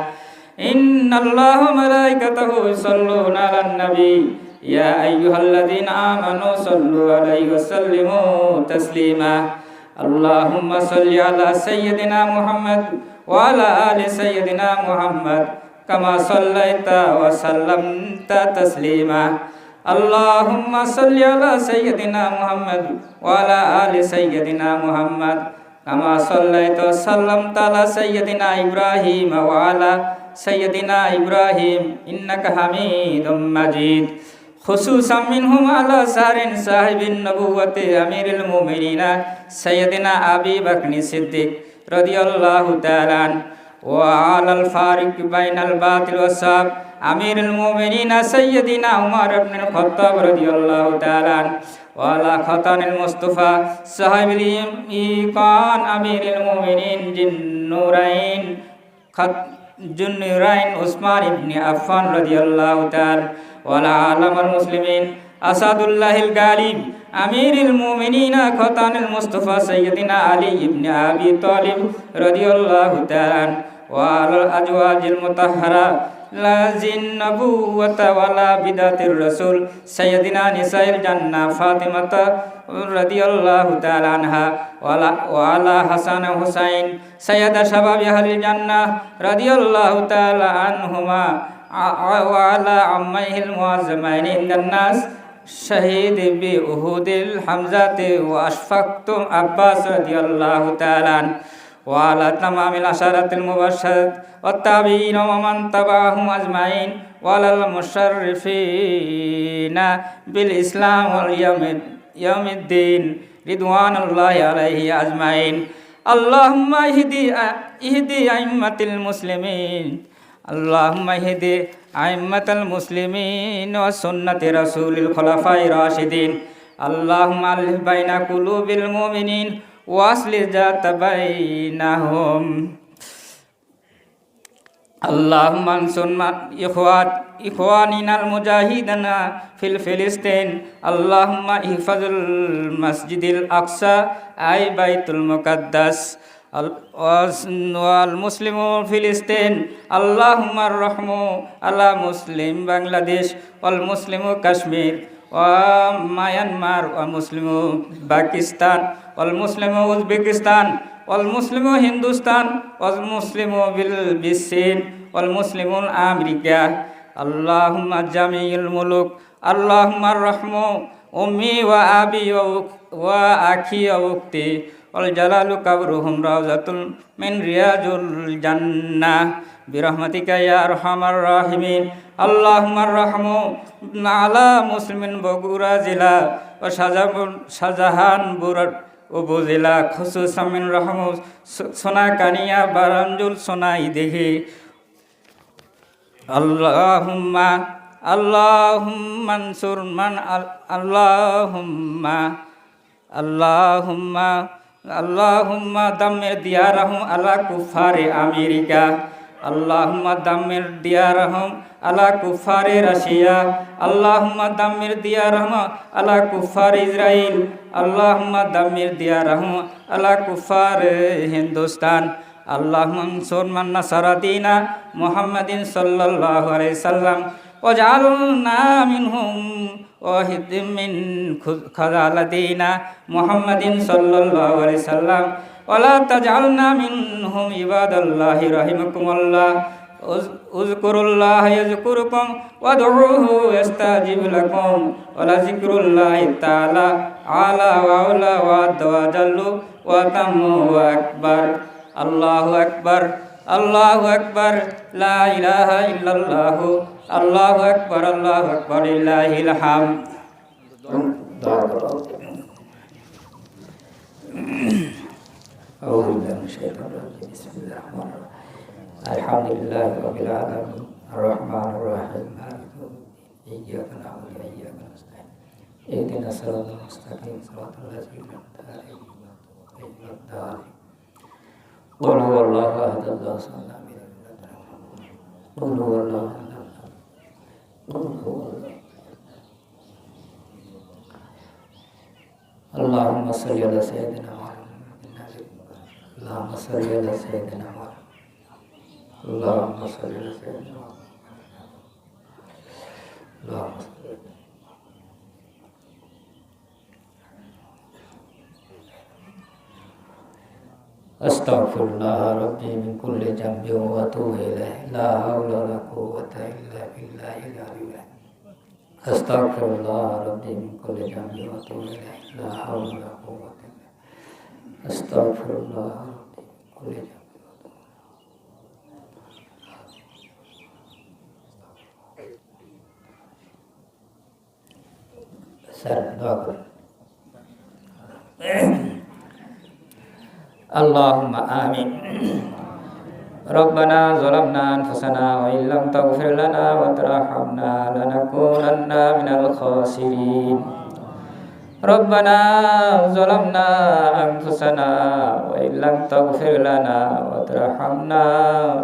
إن الله وملائكته يصلون على النبي يا أيها الذين آمنوا صلوا عليه وسلموا تسليما اللهم صل على سيدنا محمد وعلى آل سيدنا محمد كما صليت وسلمت تسليما اللهم صل على سيدنا محمد وعلى آل سيدنا محمد كما صليت وسلمت على سيدنا إبراهيم وعلى سيدنا إبراهيم إنك حميد مجيد خصوصا منهم على سار صاحب النبوة أمير المؤمنين سيدنا أبي بكر الصديق رضي الله تعالى عنه وعلى الفارق بين الباطل والصواب أمير المؤمنين سيدنا عمر بن الخطاب رضي الله تعالى عنه وعلى خطان المصطفى صاحب الإيقان أمير المؤمنين ذي النورين জুন্নুরাইন উসমান ইবনে আফফান রাদিয়াল্লাহু তাআলা ওয়ালা আলামাল মুসলিমিন আসাদুল্লাহিল গালিব আমিরুল মুমিনিন খতানুল মুস্তাফা সাইয়্যিদিনা আলী ইবনে আবি তালিব রাদিয়াল্লাহু তাআলা ওয়া আল আজওয়াজিল মুতাহহারা লাজিন নবুওয়াতা ওয়ালা বিদাতির রাসূল সাইয়্যিদিনা নিসাইল জান্নাহ ফাতিমাতা রাদিয়াল্লাহু তাআলা আনহা ওয়া আলা হাসান ও হুসাইন সাইয়্যিদা শাবাবি আহলিল জান্নাহ রাদিয়াল্লাহু তাআলা আনহুমা ওয়া আলা আম্মাইহিল মুআজ্জামাইন ইনদান নাস শহীদ বি উহুদিল হামজাতে ওয়া আশফাকতুম আব্বাস রাদিয়াল্লাহু তাআলা ওয়া আলা তামামিল আশারাতিল মুবাশশারাত ওয়াত তাবিঈন ওয়া মান তাবাআহুম আজমাইন ওয়া আলাল মুশাররিফিনা বিল ইসলাম ওয়াল ইয়াউমিদ্দিন রিদওয়ানুল্লাহি আলাইহি আজমাইন আল্লাহুম্মা ইহদি আইম্মাতিল মুসলিমিন আল্লাহুম্মা ইহদি আইম্মাতাল মুসলিমিন ওয়া সুন্নাতি রাসূলিল খুলাফায়ে রাশিদিন আল্লাহুম্মা আলিফ বাইনা কুলুবিল মুমিনিন ওয়া আসলিহ যাতা বাইনাহুম আল্লাহুম্মা আনসুর ইখওয়ানিনাল মুজাহিদিনা ফিল ফিলিস্তিন আল্লাহুম্মা ইহফাজুল মসজিদিল আকসা আই বাইতুল মুকাদ্দাস ওয়াল মুসলিমু ফিলিস্তিন আল্লাহুম্মা রহমু আলা মুসলিম বাংলাদেশ ওয়াল মুসলিমু কাশ্মীর ওয়া মায়ানমার ওয়া মুসলিমু পাকিস্তান ওয়াল মুসলিমু উজবেকিস্তান ওয়াল মুসলিমু হিন্দুস্তান ওয়াল মুসলিমু বিসিন ওয়াল মুসলিমুন আমেরিকা আল্লাহুম্মা জামিউল মুলুক আল্লাহুম্মা রহমু উম্মি ওয়া আবি ওয়া আখি ওয়া উখতি ওয়াল জালালু কাবরুহুম রাওজাতুল মিন রিয়াজুল জান্নাহ বিরহমাতিকা ইয়া আরহামার রাহিমিন আল্লাহুম্মা রহমু আলা মুসলিমিন বগুড়া জেলা ও শাহজাহানপুর উপজেলা খুসুসাম মিন রহমু সোনাকানিয়া বারাঞ্জুল সোনাই দেখি আল্লাহুম্মা আনসুর মান আল্লাহুম্মা দাম্মির দিয়ারাহুম আলা কুফারে আমেরিকা আল্লাহুম্মা দাম্মির দিয়ারাহুম আলা কুফারে রাশিয়া আল্লাহুম্মা দাম্মির দিয়ারাহুম আলা কুফারে ইসরাইল আল্লাহুম্মা দাম্মির দিয়ারাহুম আলা কুফারে হিন্দুস্তান আল্লাহুম্মা আনসুর মান নাসারা দীনা মুহাম্মাদিন সাল্লাল্লাহু আলাইহি সাল্লাম ওয়াজআলনা মিনহুম ওয়াহিদ মিন খাযালাদিনা মুহাম্মাদিন সাল্লাল্লাহু আলাইহি সাল্লাম ওয়ালা তাজআলনা মিনহুম ইবাদাল্লাহি রাহিমাকুমুল্লাহ উযকুরুল্লাহ ইয়াযকুরুকুম ওয়াদউহু ইস্তাজিব লাকুম ওয়ালা যিকরুল্লাহি তাআলা আলা ওয়া আলা ওয়া জাল্লু ওয়া তাম্মু আকবার আল্লাহু আকবার আল্লাহু আকবার লা ইলাহা ইল্লাল্লাহু আল্লাহু আকবার লিল্লাহিল হামদ أعوذ بالله من الشيطان الرجيم بسم الله الرحمن الرحيم الحمد لله رب العالمين الرحمن الرحيم مالك يوم الدين إياك نعبد وإياك نستعين اهدنا الصراط المستقيم صراط الذين أنعمت عليهم غير المغضوب عليهم قل هو الله أحد الله الصمد لم يلد ولم يولد قل هو الله أحد قل هو الله اللهم صل على سيدنا اللهم صل على سيدنا محمد اللهم صل على سيدنا محمد اللهم صل أستغفر الله ربي من كل ذنب وأتوب إليه لا حول ولا قوة إلا بالله العلي العظيم أستغفر الله ربي من كل ذنب وأتوب إليه لا حول ولا قوة إلا أستغفر الله ربي من كل ذنب اللهم آمين ربنا ظلمنا أنفسنا وإن لم تغفر لنا وترحمنا لنكونن من الخاسرين ربنا ظلمنا أنفسنا وإن لم تغفر لنا وترحمنا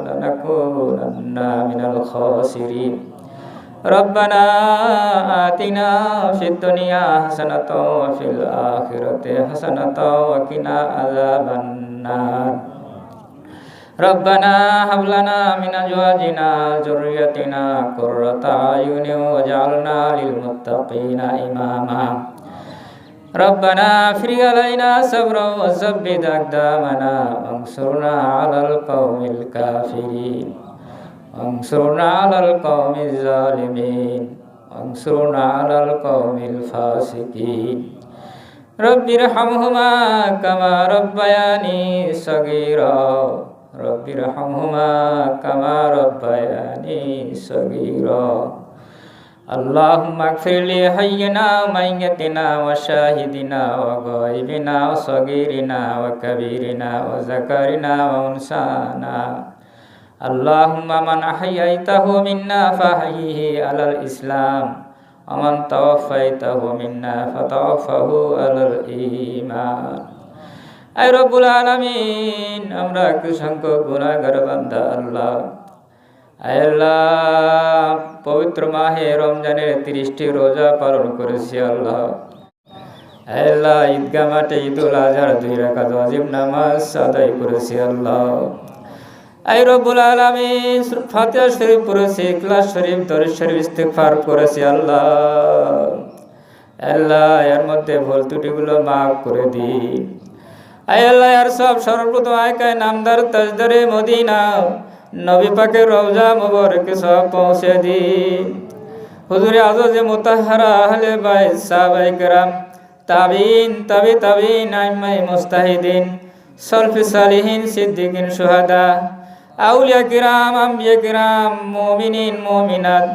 لنكونن من الخاسرين ربنا آتنا في الدنيا حسنة وفي الآخرة حسنة وقنا عذاب النار ربنا هب لنا من أزواجنا وذريتنا قرة أعين واجعلنا للمتقين إماما ربنا افرغ علينا صبرا وثبت أقدامنا وانصرنا على القوم الكافرين وانصرنا على القوم الظالمين وانصرنا على القوم الفاسقين رب ارحمهما كما ربياني صغيرا رب ارحمهما كما ربياني صغيرا اللهم اغفر لحينا وميتنا وشاهدنا وغائبنا وصغيرنا وكبيرنا وذكرنا وانثانا اللهم من أحييته منا فأحيه على الإسلام ومن توفيته منا فتوفه على الإيمان أي رب العالمين আমরা একটু সংখ্যক গুনাহগার বান্দা আল্লাহ আল্লাহ পবিত্র মাহে রমজানের 30টি রোজা পালন করেছি আল্লাহ আল্লাহ ঈদগাহ মাঠে ঈদুল আজহার 2 রাকাত ওয়াজিব নামাজ আদায় করেছি আল্লাহ আই রব্বুল আলামিন ফাতিহা শরীফ পড়েছি ইখলাস শরীফ দরুদ শরীফ ইস্তিগফার করেছি আল্লাহ আল্লাহ এর মধ্যে ভুল ত্রুটিগুলো maaf করে দিন আই আল্লাহ আর সব সর্বপ্রথম আয়কায় নামদার তাজদারে মদিনা নবী পাকের রওজা মুবারকে সব পৌঁছে দিন হুজুরে আজজে মুতাহহারা আহলে বাইত সাহাবায়ে কেরাম তাবিন তাবিন আইম্মায়ে মুস্তাহিদিন সলফে সালিহিন সিদ্দিকিন শুহাদা আউলিয়া কিরাম আম্বিয়া কিরাম মুমিনিন মুমিনাত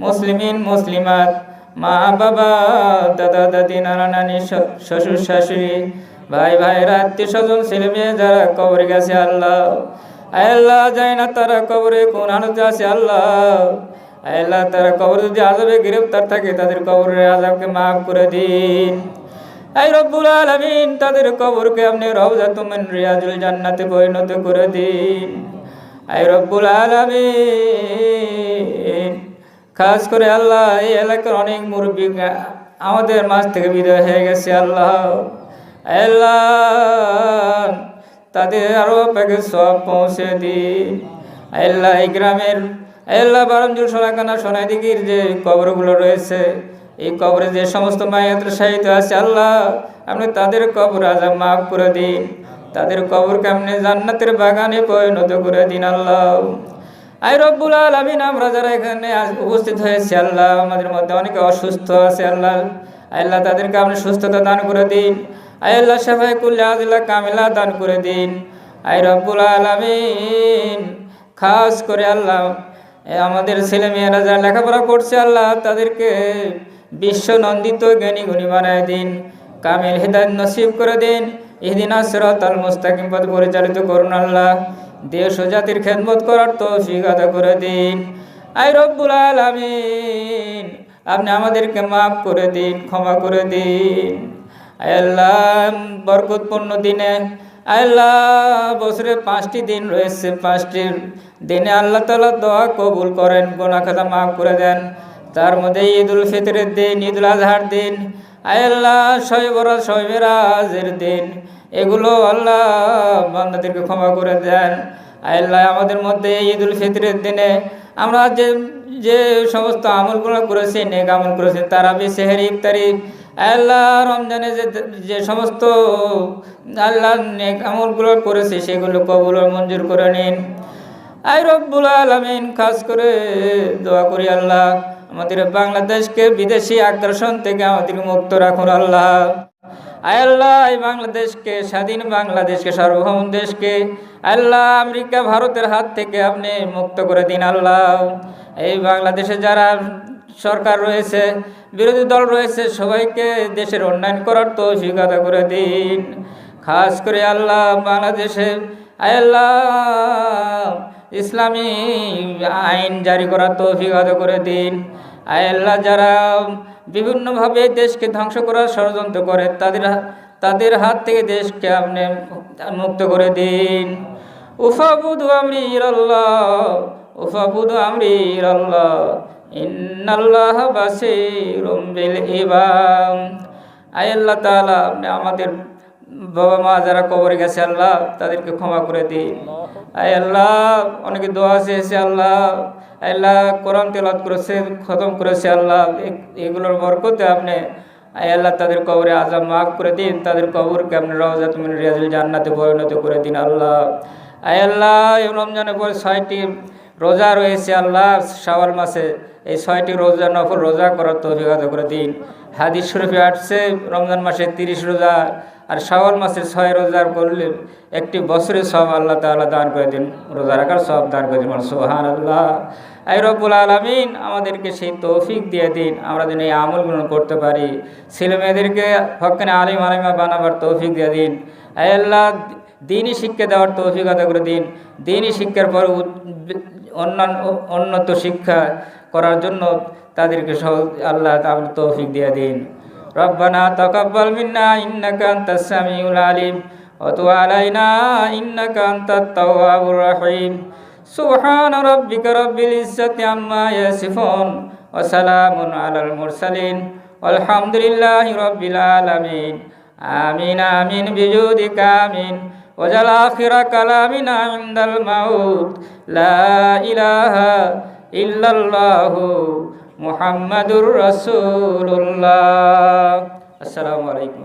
মুসলিমিন মুসলিমাত মা বাবা দাদা দাদি নানা নানি শ্বশুর শাশুড়ি ভাই ভাইরা আত্মীয় স্বজন ছেলে মেয়ে যারা কবরে গেছে আল্লাহ আল্লাহ যায় না তারা কবরে কোন হালতে আছে আল্লাহ আল্লাহ তারা কবরে যদি আযাবে গ্রেফতার থাকে তাদের কবরের আযাবকে maaf করে দিন আই রব্বুল আলামিন তাদের কবরকে আপনি রওজাতুম মিন রিয়াজুল জান্নাতে পরিণত করে দিন আই রব্বুল আলামিন খাস করে আল্লাহ এই এলাকার অনেক মুরব্বি আমাদের মাঝ থেকে বিদায় হয়ে গেছে আল্লাহ আল্লাহ তাদের আরো পাকে সব পৌঁছে দিন আল্লাহ এই গ্রামের আল্লাহ বারমজুর সোনাকানা সোনাইদিঘির যে কবরগুলো রয়েছে এই কবরে যে সমস্ত মায়াত শাহিদ আছে আল্লাহ আপনি তাদের কবর আযাব maaf করে দিন তাদের কবরকে আপনি জান্নাতের বাগানে পরিণত করে দিন আল্লাহ আই রব্বুল আলামিন আমরা যারা এখানে উপস্থিত হয়েছি আল্লাহ আমাদের মধ্যে অনেকে অসুস্থ আছে আল্লাহ আল্লাহ তাদেরকে আপনি সুস্থতা দান করে দিন আই আল্লাহ শাফায়ে কুল্লি আযলা কামিলা দান করে দিন আই রব্বুল আলামিন খাস করে আল্লাহ আমাদের ছেলে মেয়েরা যারা লেখাপড়া করছে আল্লাহ তাদেরকে বিশ্ব নন্দিত জ্ঞানী গুণী বানায় দিন কামিল হিদায়াত নসিব করে দিন ইহদিনাস সিরাতাল মুস্তাকিম পথ পরিচালিত করুন আল্লাহ দেশ ও জাতির খেদমত করার তৌফিক আদা করে দিন আই রব্বুল আলামিন আপনি আমাদেরকে maaf করে দিন ক্ষমা করে দিন আল্লাহ বরকতপূর্ণ দিনে আল্লাহ বছরে 5টি দিন রয়েছে 5টি দিনে আল্লাহ তাআলা দোয়া কবুল করেন গুনাহ খাতা maaf করে দেন তার মধ্যে ঈদুল ফিতরের দিন ঈদুল আজহার দিন আল্লাহ শবে বরাত শবে মেরাজের দিন এগুলো আল্লাহ বান্দাদেরকে ক্ষমা করে দেন আল্লাহ আমাদের মধ্যে ঈদুল ফিতরের দিনে আমরা যে সমস্ত আমলগুলো করেছি নেক আমল করেছি তারাবি সেহরি ইফতারি আল্লাহ রমজানে যে সমস্ত আল্লাহ নেক আমলগুলো করেছি সেগুলো কবুল ও মঞ্জুর করে নিন আই রব্বুল আলামিন খাস করে দোয়া করি আল্লাহ আমাদের বাংলাদেশকে বিদেশি আগ্রাসন থেকে আমাদের মুক্ত রাখুন আল্লাহ আয় আল্লাহ এই বাংলাদেশকে স্বাধীন বাংলাদেশকে সার্বভৌম দেশকে আল্লাহ আমেরিকা ভারতের হাত থেকে আপনি মুক্ত করে দিন আল্লাহ এই বাংলাদেশে যারা সরকার রয়েছে বিরোধী দল রয়েছে সবাইকে দেশের উন্নয়ন করার তৌফিক আদা করে দিন খাস করে আল্লাহ বাংলাদেশে আয় আল্লাহ ইসলামী আইন জারি করার তৌফিক আদা করে দিন আয় আল্লাহ যারা বিভিন্নভাবে দেশকে ধ্বংস করার ষড়যন্ত্র করে, তাদের হাত থেকে দেশকে আপনি মুক্ত করে দিন। উফাবুদু আমরিরাল্লাহ, উফাবুদু আমরিরাল্লাহ, ইন্নাল্লাহ বাসীরুম বিল ইবাদ। আয় আল্লাহ তাআলা, আপনি আমাদের বাবা মা যারা কবরে গেছে আল্লাহ, তাদেরকে ক্ষমা করে দিন। আয় আল্লাহ, অনেকে দোয়া চেয়েছে আল্লাহ, আল্লাহ কোরআন তেলাওয়াত করেছে, খতম করেছে আল্লাহ, এগুলোর বরকতে আপনি আয় আল্লাহ তাদের কবরে আযাব মাফ করে দিন, তাদের কবরকে আপনি রওজাতুম মিন রিয়াজিল জান্নাতে পরিণত করে দিন আল্লাহ। আয় আল্লাহ, এই রমজানের পরে 6টি রোজা রয়েছে আল্লাহ, শাওয়াল মাসে এই 6টি রোজা নফল রোজা করার তৌফিক আতা করে দিন। হাদিস শরীফে আসছে রমজান মাসে 30 রোজা আর শাওয়াল মাসে 6 রোজা করলে একটি বছরের সব আল্লাহ তাআলা দান করে দিন, রোজা রাখার সব দান করে দিন। সুবহানাল্লাহ। আয় রব্বুল আলামিন, আমাদেরকে সেই তৌফিক দিয়ে দিন, আমরা যেন এই আমলগুলো করতে পারি। ছেলে মেয়েদেরকে হক্কানে আলিম আলিমা বানাবার তৌফিক দিয়ে দিন। আয় আল্লাহ, দ্বীনি শিক্ষা দেওয়ার তৌফিক আতা করে দিন। দ্বীনি শিক্ষার পর উন্নত শিক্ষা করার জন্য তাদেরকে আল্লাহ তাআলা তৌফিক দিয়ে দিন। রব্বানা তাকাব্বাল মিন্না ইন্নাকা আনতাস সামিউল আলিম ওয়া তুব আলাইনা ইন্নাকা আনতাত তাওয়াবুর রহিম। সুবহান রাব্বিকা রাব্বিল ইজ্জাতি আম্মা ইয়াসিফুন ওয়া সালামুন আলাল মুরসালিন ওয়ালহামদুলিল্লাহি রাব্বিল আলামিন। আমিন আমিন বিজুদিকা আমিন। ওয়াজাল আখিরা কালামিনা ইনদাল মাউত লা ইলাহা ইল্লাল্লাহু মুহাম্মাদুর রাসূলুল্লাহ। আসসালামু আলাইকুম।